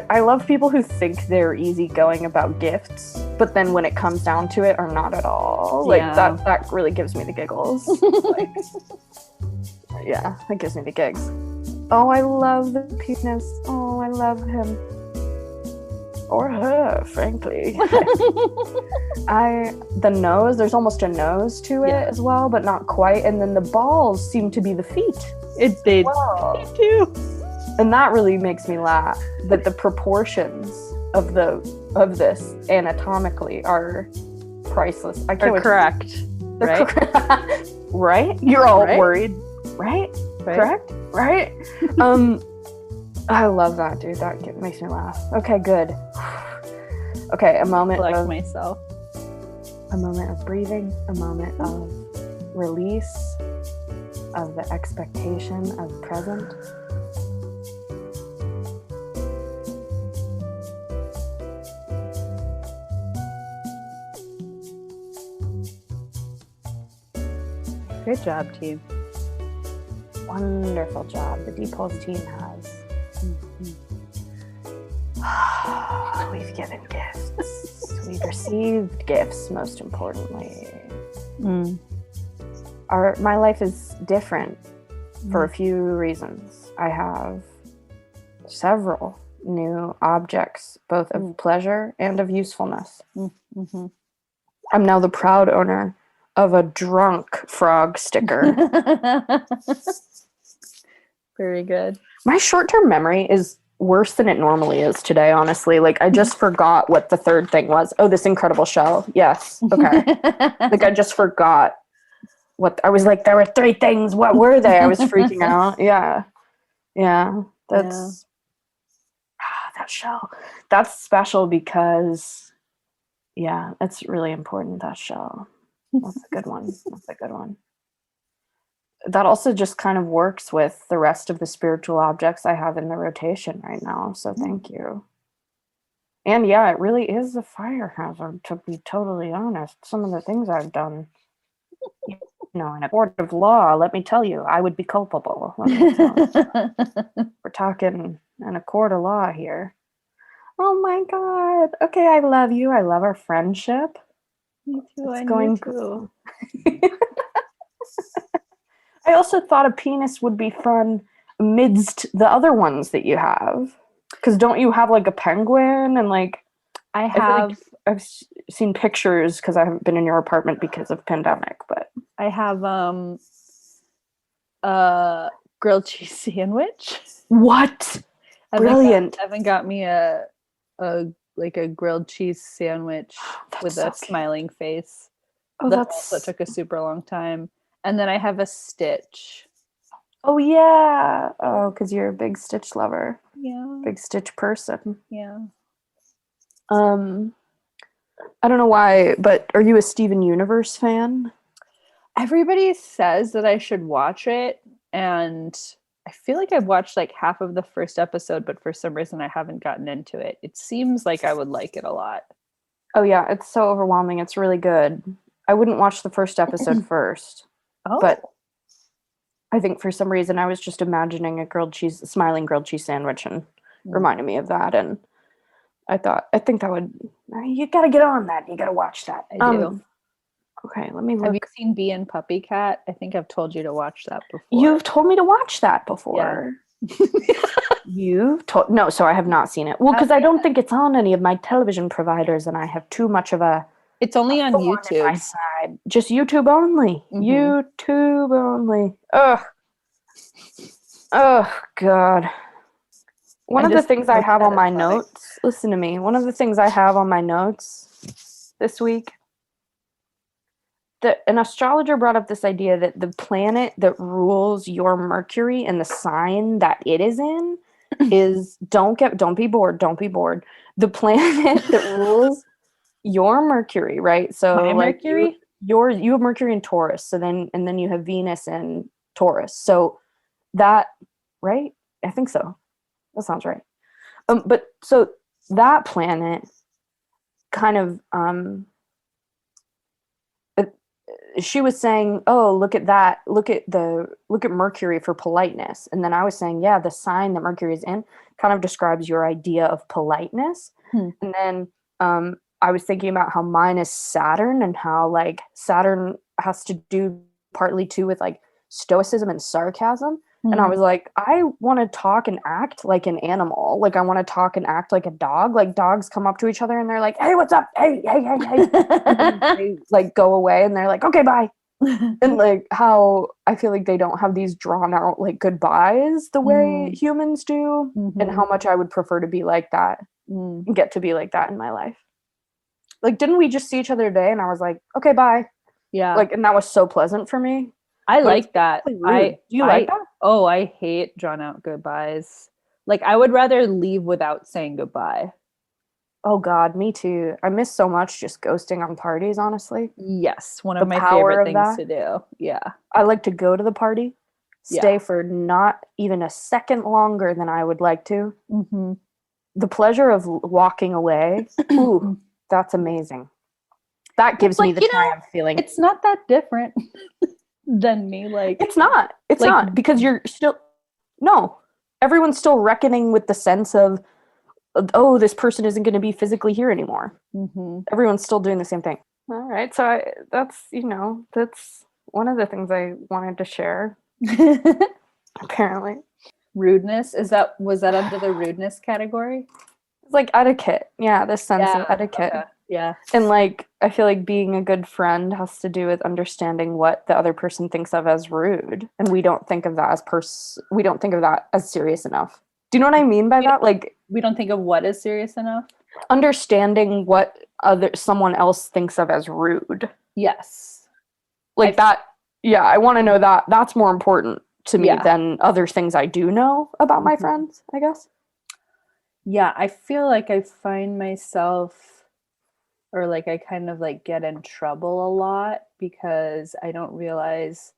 I love people who think they're easygoing about gifts, but then when it comes down to it, are not at all. Like, that really gives me the giggles. Like, yeah, that gives me the gigs. Oh, I love the penis. Oh, I love him. Or her, frankly. The nose, there's almost a nose to it as well, but not quite. And then the balls seem to be the feet. It did. Wow. Me too. And that really makes me laugh, that the proportions of this anatomically are priceless. I can't They're correct. They're correct. Right? You're all worried. Right? Correct? Right? I love that, dude. That makes me laugh. Okay, good. Okay, a moment Like of myself. A moment of breathing, a moment of release, of the expectation of present. Good job, team. Wonderful job the Deep Pulse team has. We've given gifts. We've received gifts, most importantly. My life is different for a few reasons. I have several new objects, both of pleasure and of usefulness. I'm now the proud owner of a drunk frog sticker. Very good. My short-term memory is worse than it normally is today, honestly. Like, I just forgot what the third thing was. Oh, this incredible shell. Yes. Okay. Like, I just forgot what I was like, there were 3 things. What were they? I was freaking out. Yeah. That's that shell. That's special because it's really important, that shell. That's a good one. That also just kind of works with the rest of the spiritual objects I have in the rotation right now. So thank you. And yeah, it really is a fire hazard, to be totally honest. Some of the things I've done, in a court of law, let me tell you, I would be culpable. We're talking in a court of law here. Oh my God. Okay, I love you. I love our friendship. Me too. It's I going too. I also thought a penis would be fun amidst the other ones that you have. Because don't you have like a penguin and like... I've seen pictures because I haven't been in your apartment because of pandemic, but... I have a grilled cheese sandwich. What? Brilliant. Evan got me a grilled cheese sandwich with a smiling face. That took a super long time. And then I have a Stitch. Oh, yeah. Oh, because you're a big Stitch lover. Yeah. Big Stitch person. Yeah. I don't know why, but are you a Steven Universe fan? Everybody says that I should watch it, and I feel like I've watched like half of the first episode, but for some reason I haven't gotten into it. It seems like I would like it a lot. Oh, yeah. It's so overwhelming. It's really good. I wouldn't watch the first episode first. Oh. But I think for some reason I was just imagining a smiling grilled cheese sandwich and reminded me of that. And I think that would, you got to get on that. You got to watch that. I do. Okay, let me look. Have you seen Bee and Puppy Cat? I think I've told you to watch that before. You've told me to watch that before. Yeah. No, so I have not seen it. Well, because I don't think it's on any of my television providers, and I have too much of a It's only on thorn in my YouTube. side. Just YouTube only. Mhm. YouTube only. Ugh. Oh God. One I of the just things I looked have at on it my funny. notes, listen to me. One of the things I have on my notes this week, that an astrologer brought up this idea that the planet that rules your Mercury and the sign that it is in is don't be bored. The planet that rules your Mercury, right? So My like Mercury? you have Mercury in Taurus, so then you have Venus in Taurus. So that, right? I think so. That sounds right. But so that planet kind of she was saying, "Oh, look at that. Look at Mercury for politeness." And then I was saying, "Yeah, the sign that Mercury is in kind of describes your idea of politeness." Hmm. And then I was thinking about how mine is Saturn and how like Saturn has to do partly too with like stoicism and sarcasm. And I Hmm. was like, I want to talk and act like an animal. Like I want to talk and act like a dog. Like dogs come up to each other and they're like, "Hey, what's up? Hey." And then they like go away and they're like, "Okay, bye." And like how I feel like they don't have these drawn out like goodbyes the way Mm. humans do, and Mhm. how much I would prefer to be like that Mm. and get to be like that in my life. Like, didn't we just see each other today? And I was like, "Okay, bye." Yeah. Like, and that was so pleasant for me. I But it's like that. really rude. Do you like that? I hate drawn out goodbyes. Like I would rather leave without saying goodbye. Oh God, me too. I miss so much just ghosting on parties, honestly. Yes, one of The my power favorite of things that. to do. Yeah. I like to go to the party, Yeah. stay for not even a second longer than I would like to. Mhm. The pleasure of walking away, ooh, that's amazing. That It's gives me like, the triumph feeling. it's not that different than me like It's not. It's like not because you're still no. Everyone's still reckoning with the sense of, oh, this person isn't going to be physically here anymore. mhm. Everyone's still doing the same thing. All right, so that's that's one of the things I wanted to share. Apparently, Rudeness, was that under the rudeness category? it's like etiquette. Yeah, this sense Yeah. of etiquette. Okay. Yeah. And like, I feel like being a good friend has to do with understanding what the other person thinks of as rude, and we don't think of that we don't think of that as serious enough. Do you know what I mean by We don't, that? Like we don't think of what is serious enough. understanding what other someone else thinks of as rude. Yes. Like I that, yeah, I want to know that. That's more important to me yeah. than other things I do know about my Mhm. friends, I guess. Yeah, I feel like I find myself or like I kind of like get in trouble a lot because I don't realize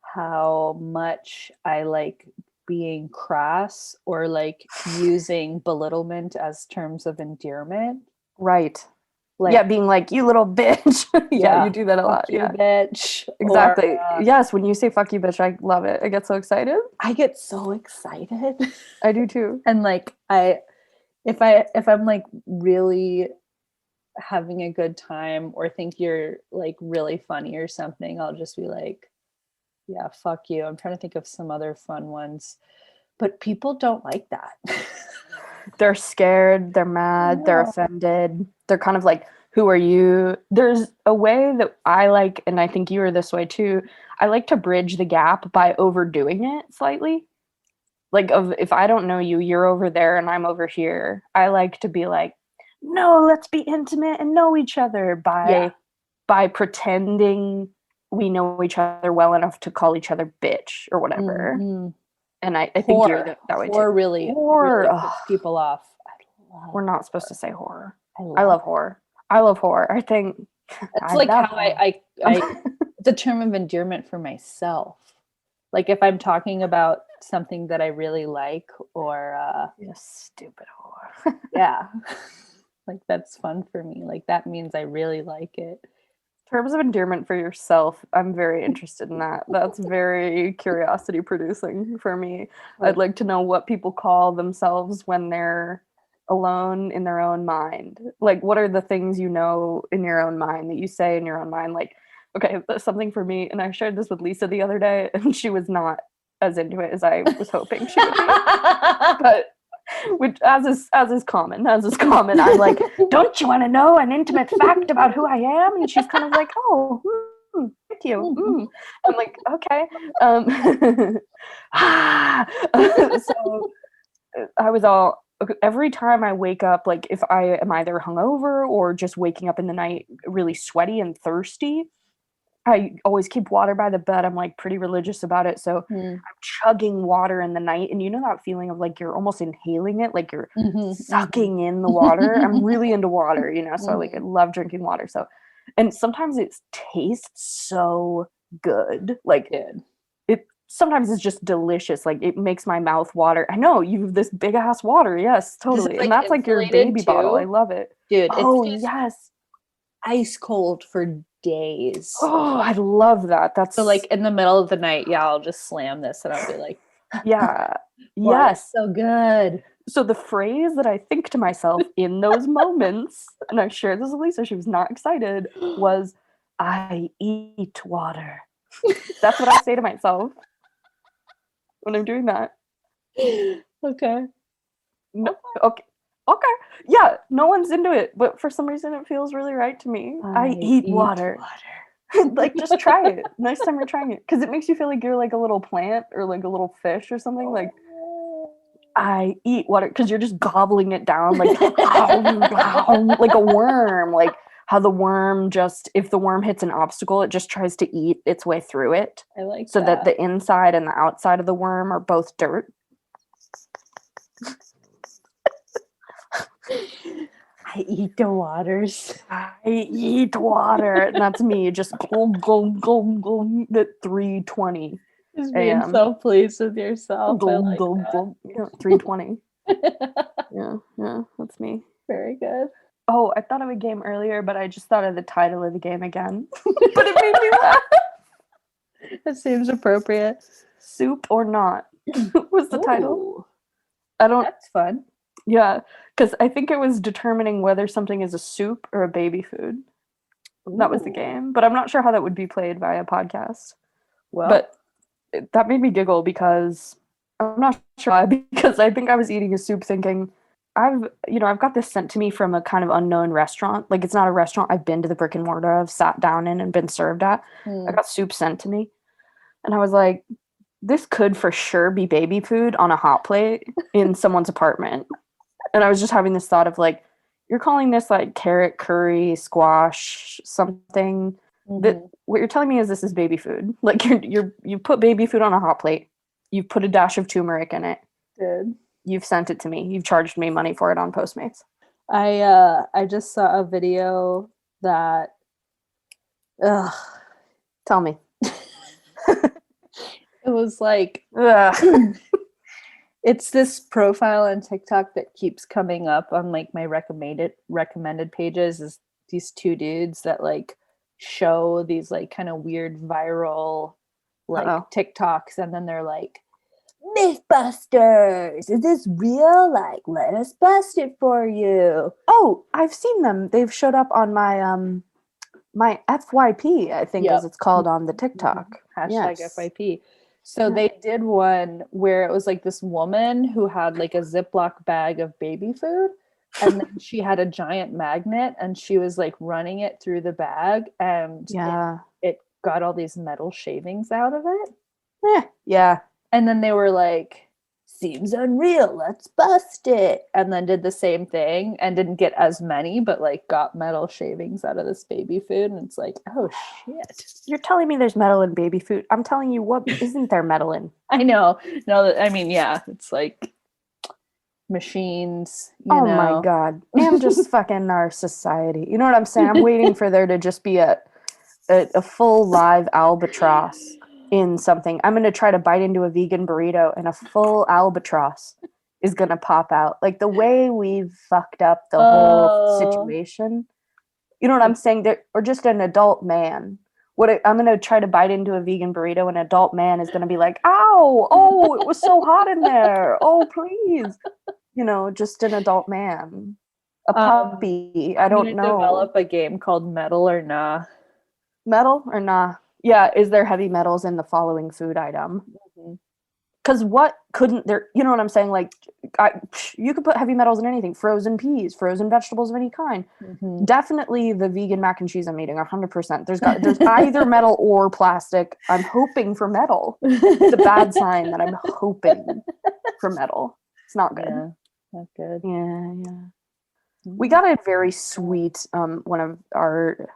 how much I like being crass or like using belittlement as terms of endearment. Right. Yeah, Like, being like, you little bitch. Yeah, yeah, you do that a fuck lot. you, Yeah. bitch. Or Exactly. Yes, when you say fuck you, bitch, I love it. I get so excited. I get so excited. I do too. And like if I'm like really having a good time or think you're like really funny or something, I'll just be like, yeah, fuck you. I'm trying to think of some other fun ones. But people don't like that. They're scared, they're mad, they're No. offended. They're kind of like, who are you? There's a way that I like, and I think you are this way too. I like to bridge the gap by overdoing it slightly. Like of if I don't know you, you're over there and I'm over here. I like to be like, no, let's be intimate and know each other Yeah. by pretending we know each other well enough to call each other bitch or whatever. Mm-hmm. And I think you're that way too. Horror really, Or really puts people off. we're not supposed to say horror. I I love love horror. I love horror. I think It's I like love how horror. it's a term of endearment for myself. Like if I'm talking about something that I really like or You stupid horror. yeah. Like that's fun for me. Like that means I really like it. Terms of endearment for yourself, I'm very interested in that. That's very curiosity producing for me. I'd Like like to know what people call themselves when they're alone in their own mind. Like, what are the things you know in your own mind that you say in your own mind? Like, okay, that's something for me. And I shared this with Lisa the other day, and she was not as into it as I was hoping she would be. But which as is common. I'm like, don't you want to know an intimate fact about who I am? And she's kind of like, oh, thank you. I'm like, okay. So I was all, every time I wake up, like if I am either hungover or just waking up in the night really sweaty and thirsty, I always keep water by the bed. I'm like pretty religious about it. So I'm chugging water in the night. And you know that feeling of like you're almost inhaling it, like you're sucking in the water. I'm really into water, you know, so like I love drinking water. So, and sometimes it tastes so good. Like it sometimes it's just delicious. Like it makes my mouth water. I know you have this big ass water. Yes, totally. Like and that's like your baby bottle. I love it. Dude, Oh, it's yes. ice cold for days. Oh, I love that. That's so like in the middle of the night, yeah, I'll just slam this and I'll be like, yeah. Yes, so good. So the phrase that I think to myself in those moments, and I shared this with Lisa, she was not excited, was I eat water. That's what I say to myself when I'm doing that. Okay. No, okay. Yeah, no one's into it, but for some reason it feels really right to me. I eat water. Like, just try it. Next time you're trying it. Because it makes you feel like you're like a little plant or like a little fish or something. Like, I eat water. Because you're just gobbling it down like, like a worm. Like how the worm just, if the worm hits an obstacle, it just tries to eat its way through it. I like so that the inside and the outside of the worm are both dirt. I eat the waters. I eat water. And that's me. Just go at 3:20. Just being so pleased with yourself. Go, like go, go. Yeah, 3:20. yeah, that's me. Very good. Oh, I thought of a game earlier, but I just thought of the title of the game again. But it made me laugh. That seems appropriate. Soup or not was the title. That's fun. Yeah, because I think it was determining whether something is a soup or a baby food. That was the game, but I'm not sure how that would be played via podcast. Well, but that made me giggle because I'm not sure why, because I think I was eating a soup thinking, I've got this sent to me from a kind of unknown restaurant. Like, it's not a restaurant I've been to the brick and mortar of, sat down in and been served at. I got soup sent to me. And I was like, this could for sure be baby food on a hot plate in someone's apartment. And I was just having this thought of like, you're calling this like carrot curry, squash, something. That what you're telling me is this is baby food. Like you put baby food on a hot plate. You've put a dash of turmeric in it. Good. You've sent it to me. You've charged me money for it on Postmates. I just saw a video that tell me. It was like it's this profile on TikTok that keeps coming up on like my recommended pages, is these two dudes that like show these like kind of weird viral like TikToks, and then they're like, Mythbusters, is this real? Like, let us bust it for you. Oh, I've seen them. They've showed up on my my FYP, I think as it's called on the TikTok. Hashtag FYP. So they did one where it was like this woman who had like a Ziploc bag of baby food, and then she had a giant magnet and she was like running it through the bag, and it got all these metal shavings out of it. Yeah. And then they were like, seems unreal, let's bust it. And then did the same thing and didn't get as many, but like got metal shavings out of this baby food. And it's like, oh shit. You're telling me there's metal in baby food? I'm telling you, what isn't there metal in? I know. No, I mean, yeah, it's like machines, you know. My God. And just fucking our society. You know what I'm saying? I'm waiting for there to just be a full live albatross in something. I'm going to try to bite into a vegan burrito and a full albatross is going to pop out. Like the way we've fucked up the whole situation. You know what I'm saying? Or just an adult man. I'm going to try to bite into a vegan burrito, an adult man is going to be like, ow, oh, it was so hot in there. Oh, please. You know, just an adult man. A puppy. I don't know. Develop a game called Metal or Nah. Metal or Nah? Yeah, is there heavy metals in the following food item? Because what couldn't there, you know what I'm saying? Like, you could put heavy metals in anything, frozen peas, frozen vegetables of any kind. Mhm. Definitely the vegan mac and cheese I'm eating, 100%. There's either metal or plastic. I'm hoping for metal. It's a bad sign that I'm hoping for metal. It's not good. Yeah, not good. Yeah, yeah. We got a very sweet, one of our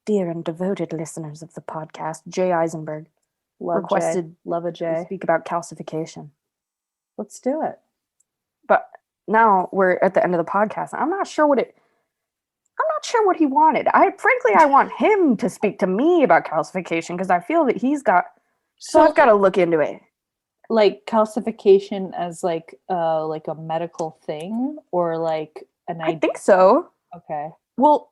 dear and devoted listeners of the podcast, Jay Eisenberg, Love requested Jay. Love a to Jay. speak about calcification. Let's do it. But now we're at the end of the podcast. I'm not sure what he wanted. I want him to speak to me about calcification because I feel that he's got. So I've got to look into it. Like calcification as like a medical thing, or like an idea? I think so. Okay. Well,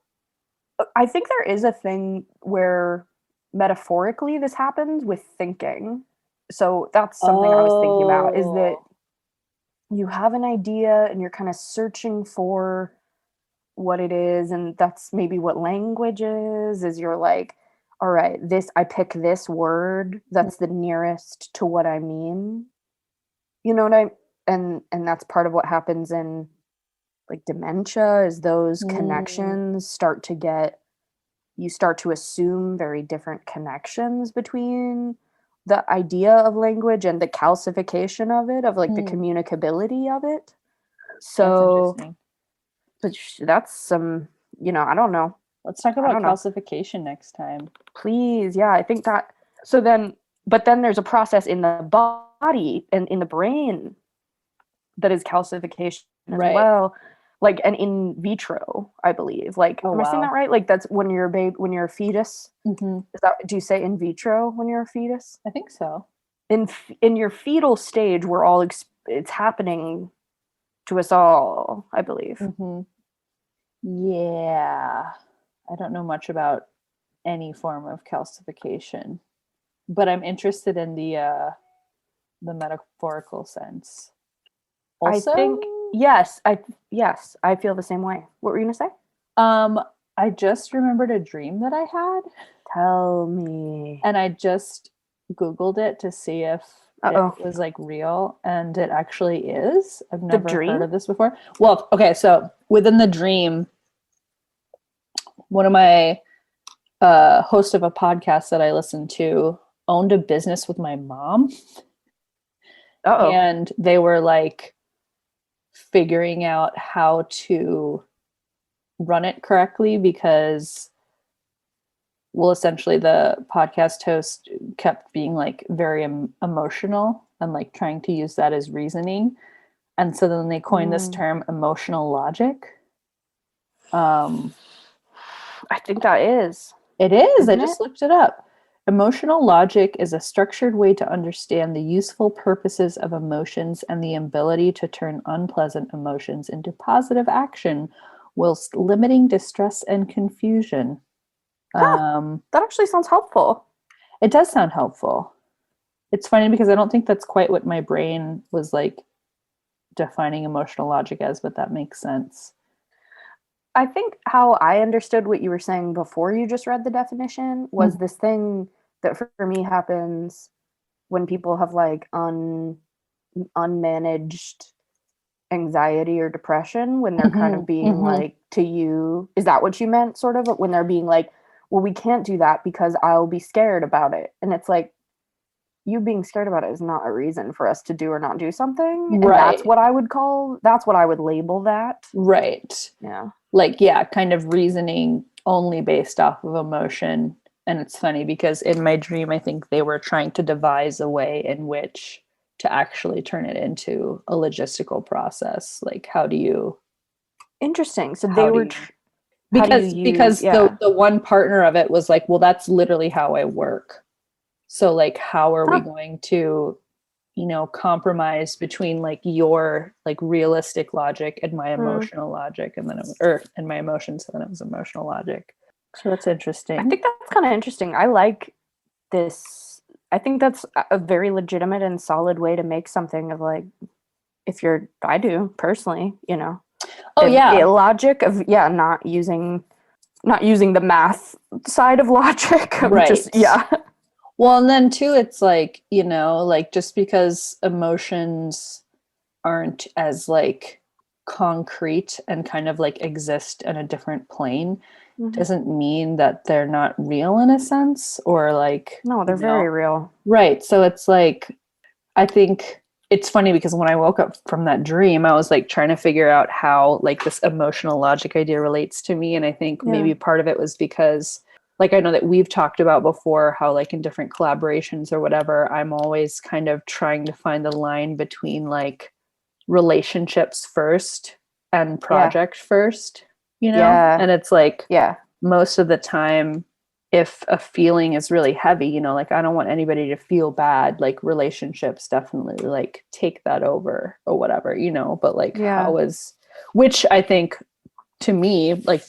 I think there is a thing where metaphorically this happens with thinking. So that's something I was thinking about, is that you have an idea and you're kind of searching for what it is, and that's maybe what language is you're like, all right, I pick this word that's the nearest to what I mean. You know what and that's part of what happens in like dementia, is those connections start to you start to assume very different connections between the idea of language and the calcification of it, of like the communicability of it. So that's interesting. But that's some, I don't know. Let's talk about calcification next time. Please. Yeah, I think that. But then there's a process in the body and in the brain that is calcification as well. Like, and in vitro, I believe. Like, am I saying that right? Like, that's when you're a fetus. Mm-hmm. Do you say in vitro when you're a fetus? I think so. In your fetal stage, we're all it's happening to us all, I believe. Mm-hmm. Yeah, I don't know much about any form of calcification, but I'm interested in the metaphorical sense. Also, I think yes, I feel the same way. What were you gonna say? I just remembered a dream that I had. Tell me. And I just Googled it to see if it was like real, and it actually is. I've never heard of this before. Well, okay, so within the dream, one of my hosts of a podcast that I listened to owned a business with my mom. And they were like figuring out how to run it correctly because, well, essentially the podcast host kept being like very emotional and like trying to use that as reasoning. And so then they coined this term emotional logic. I think that is. It is. I just looked it up. Emotional logic is a structured way to understand the useful purposes of emotions and the ability to turn unpleasant emotions into positive action whilst limiting distress and confusion. That actually sounds helpful. It does sound helpful. It's funny because I don't think that's quite what my brain was like defining emotional logic as, but that makes sense. I think how I understood what you were saying before you just read the definition was this thing that for me happens when people have like unmanaged anxiety or depression, when they're kind of being like to you, is that what you meant sort of? When they're being like, well, we can't do that because I'll be scared about it. And it's like, you being scared about it is not a reason for us to do or not do something. Right. And that's what I would label that. Right. Yeah. Like, yeah, kind of reasoning only based off of emotion. And it's funny because in my dream, I think they were trying to devise a way in which to actually turn it into a logistical process. Like, how do you... Interesting. So they were... because the one partner of it was like, well, that's literally how I work. So like, how are we going to, compromise between like your like realistic logic and my emotional logic, and then and my emotions, and then it was emotional logic. So that's interesting. I think that's kind of interesting. I like this. I think that's a very legitimate and solid way to make something of like, I do personally, logic of not using the math side of logic. Right. Well, and then too, it's like, like just because emotions aren't as like concrete and kind of like exist in a different plane Mhm. doesn't mean that they're not real in a sense or like, No, they're very real. right. So it's like, I think it's funny because when I woke up from that dream, I was like trying to figure out how like this emotional logic idea relates to me. And I think Yeah. maybe part of it was because like I know that we've talked about before how like in different collaborations or whatever, I'm always kind of trying to find the line between like relationships first and Yeah. project first, Yeah. And it's like Yeah. most of the time if a feeling is really heavy, like I don't want anybody to feel bad, like relationships definitely like take that over or whatever, but like Yeah. which I think to me, like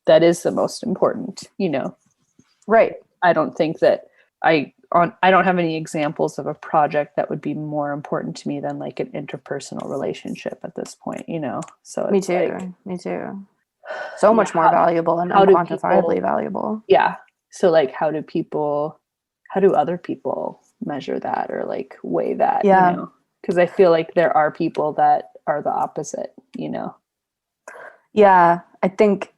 that is the most important, Right. I don't think that I don't have any examples of a project that would be more important to me than like an interpersonal relationship at this point, So Me it's like, too. Me too. So yeah, much more valuable and how do unquantifiably people, valuable. yeah. So like how do other people measure that or like weigh that, Yeah. Because I feel like there are people that are the opposite. Yeah. I think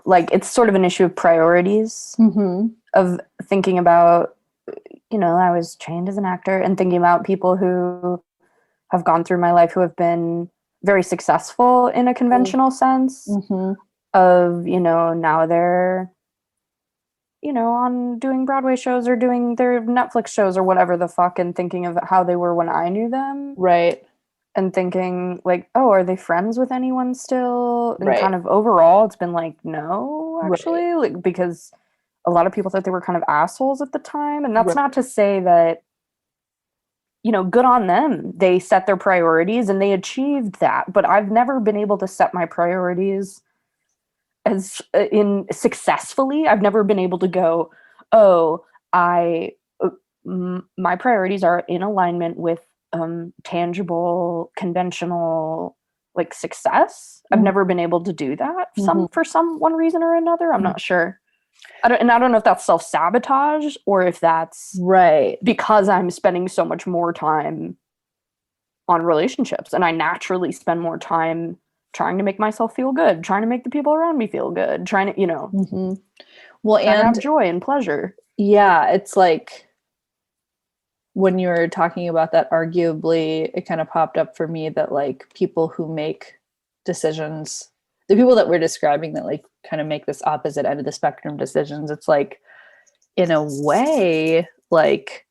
like it's sort of an issue of priorities, Mm-hmm. of thinking about, I was trained as an actor and thinking about people who have gone through my life who have been very successful in a conventional sense Mm-hmm. of, now they're, on doing Broadway shows or doing their Netflix shows or whatever the fuck, and thinking of how they were when I knew them Right. and thinking like, oh, are they friends with anyone still? And Right. kind of overall, it's been like, no, Right. actually, like, because a lot of people thought they were kind of assholes at the time. And that's not Right. to say that, good on them. They set their priorities and they achieved that. But I've never been able to set my priorities as in successfully. I've never been able to go, oh, I my priorities are in alignment with tangible, conventional like success. I've never been able to do that Mm-hmm. for some one reason or another. I'm not sure. I don't know if that's self-sabotage or if that's Right. because I'm spending so much more time on relationships and I naturally spend more time trying to make myself feel good, trying to make the people around me feel good, trying to, Mm-hmm. Well, trying to and have joy and pleasure. yeah, it's like when you were talking about that, arguably, it kind of popped up for me that like people who make decisions, the people that we're describing that like kind of make this opposite end of the spectrum decisions, it's like in a way, like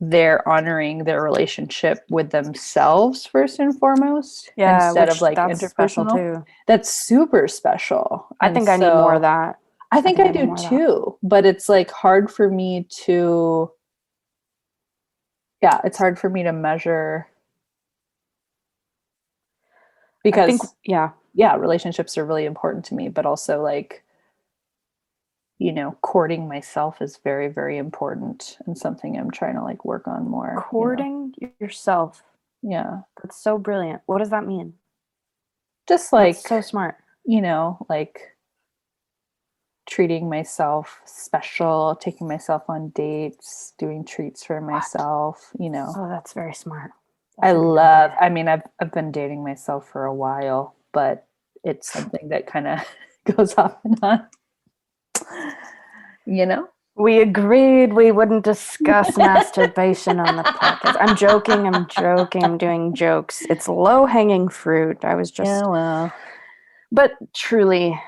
they're honoring their relationship with themselves first and foremost Yeah, instead of which like that's special interpersonal. too. That's super special. I And think I need more of so that. I I think think I I need do more of that. too, but it's like hard for me to, yeah, it's hard for me to measure I think, because yeah, yeah, relationships are really important to me, but also like, courting myself is very, very important and something I'm trying to like work on more. courting yourself. Yeah. That's so brilliant. What does that mean? Just That's like, so smart. like treating myself special, taking myself on dates, doing treats for What? myself. Oh, that's very smart. I That's a good love, idea. I mean, I've been dating myself for a while, but it's something that kind of goes off and on, you know? We agreed we wouldn't discuss masturbation on the podcast. I'm joking. I'm joking. I'm doing jokes. It's low hanging fruit. I was Yeah, just, well, but truly,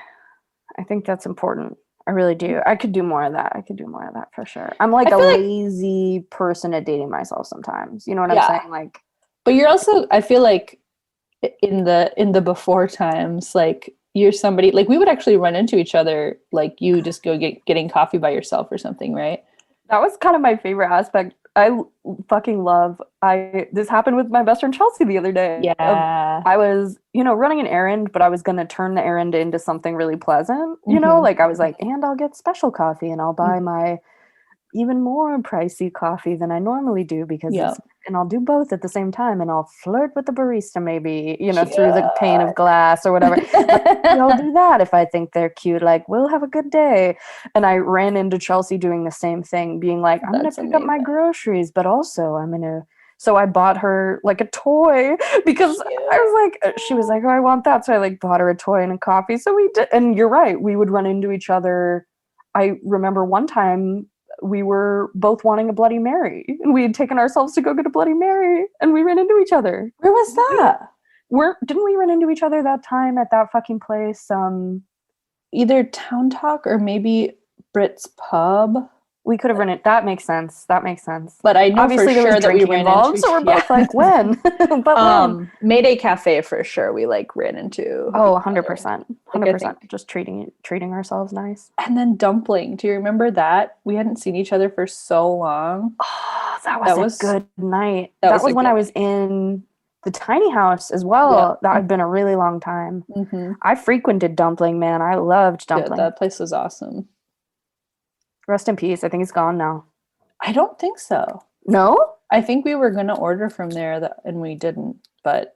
I think that's important. I really do. I could do more of that. I could do more of that for sure. I'm like I a feel like, lazy person at dating myself sometimes. You know what I'm yeah, saying? Like, but you're also, I feel like in the before times, like you're somebody, like we would actually run into each other, like you just go getting coffee by yourself or something, right? that was kind of my favorite aspect. Fucking love. I This happened with my best friend Chelsea the other day. Yeah. I was, running an errand, but I was gonna turn the errand into something really pleasant. Mm-hmm. Like I was like, and I'll get special coffee, and I'll buy my even more pricey coffee than I normally do because Yeah. it's, and I'll do both at the same time, and I'll flirt with the barista maybe, through the pane of Cute. glass or whatever. Like, I'll do that if I think they're cute. Like, we'll have a good day. And I ran into Chelsea doing the same thing, being like, I'm gonna That's pick up my amazing. groceries, but also I'm gonna. So I bought her like a toy because I Cute. was like, she was like, oh, I want that. So I like bought her a toy and a coffee. So we did, and you're right, we would run into each other. I remember one time we were both wanting a Bloody Mary, and we had taken ourselves to go get a Bloody Mary, and we ran into each other. Where was that? Where didn't we run into each other that time at that fucking place? Either Town Talk or maybe Brit's Pub. We could have run it. That makes sense. That makes sense. But I know Obviously for there was sure that we drinking ran involved, into so we're yeah. both like, when? But when? Mayday Cafe for sure. We like ran into. Oh, each other. 100%. Like, I 100%. think. Just treating ourselves nice. And then Dumpling. Do you remember that? We hadn't seen each other for so long. Oh, that was a good night. That was when I was in the tiny house as well. Yeah. That had been a really long time. Mm-hmm. I frequented Dumpling, man. I loved Dumpling. Yeah, that place was awesome. Rest in peace. I think it's gone now. I don't think so. No? I think we were going to order from there and we didn't. But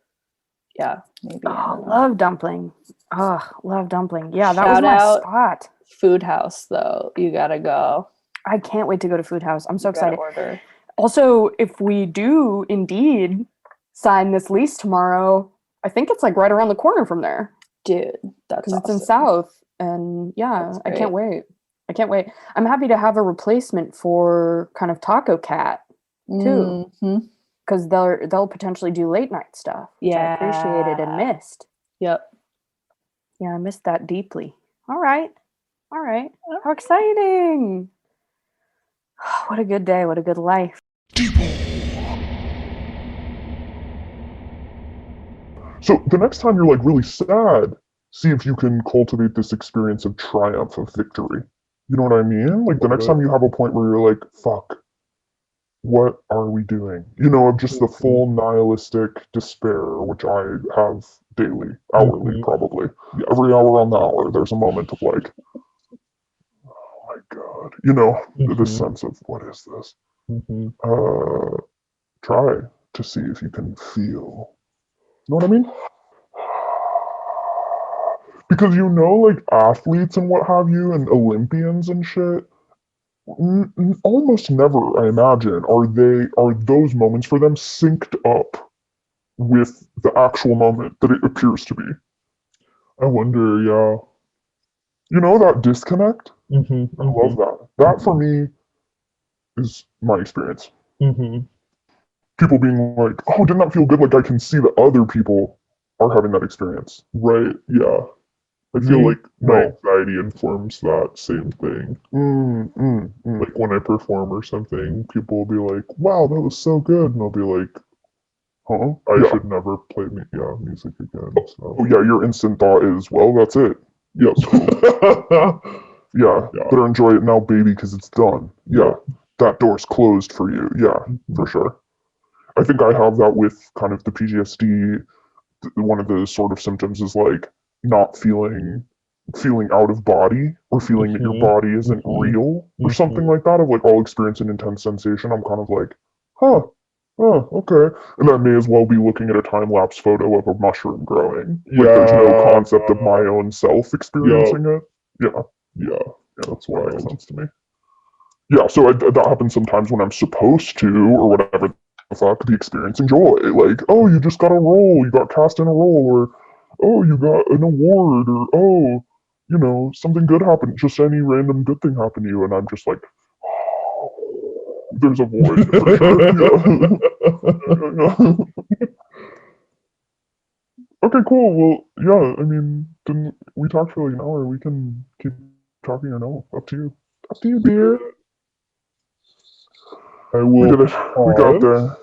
yeah, maybe. Oh, love Dumpling. Oh, love Dumpling. Yeah, that Shout was my out spot. Food House, though. You got to go. I can't wait to go to Food House. I'm so excited. Order. Also, if we do indeed sign this lease tomorrow, I think it's like right around the corner from there. Dude, that's awesome. It's in South. And yeah, I can't wait. I can't wait. I'm happy to have a replacement for kind of Taco Cat too, because they'll potentially do late night stuff. Which I appreciated and missed. Yep. Yeah, I missed that deeply. All right. How exciting! What a good day. What a good life. So the next time you're like really sad, see if you can cultivate this experience of triumph, of victory. You know what I mean? Like the next time you have a point where you're like, fuck, what are we doing? Of just the full nihilistic despair, which I have daily, hourly, probably. Every hour on the hour, there's a moment of like, oh my God, this sense of, what is this? Try to see if you can feel. You know what I mean? Because like athletes and what have you, and Olympians and shit, almost never, I imagine, are those moments for them synced up with the actual moment that it appears to be. I wonder, yeah. That disconnect? I love that. That for me is my experience. People being like, oh, didn't that feel good? Like I can see that other people are having that experience. Right, yeah. I feel like my anxiety informs that same thing. Like when I perform or something, people will be like, wow, that was so good. And I'll be like, huh? I should never play music again. So. Oh, yeah, your instant thought is, well, that's it. Yes. Yeah, better enjoy it now, baby, because it's done. Yeah, that door's closed for you. Yeah, for sure. I think I have that with kind of the PTSD. One of the sort of symptoms is like not feeling out of body, or feeling that your body isn't real, or something like that, of like I'll experience an intense sensation. I'm kind of like, huh, oh, okay. And I may as well be looking at a time-lapse photo of a mushroom growing. Like there's no concept of my own self experiencing it. Yeah, that's what makes sense to me. Yeah, so that happens sometimes when I'm supposed to, or whatever the fuck, be experiencing joy. Like, oh, you just got a role, you got cast in a role, or oh, you got an award, or oh, something good happened, just any random good thing happened to you, and I'm just like, oh, there's a void for sure. Okay, cool. Well, yeah, I mean, didn't we talked for like an hour? We can keep talking or no? Up to you. Up to you, dear. I will. We did it. We got there.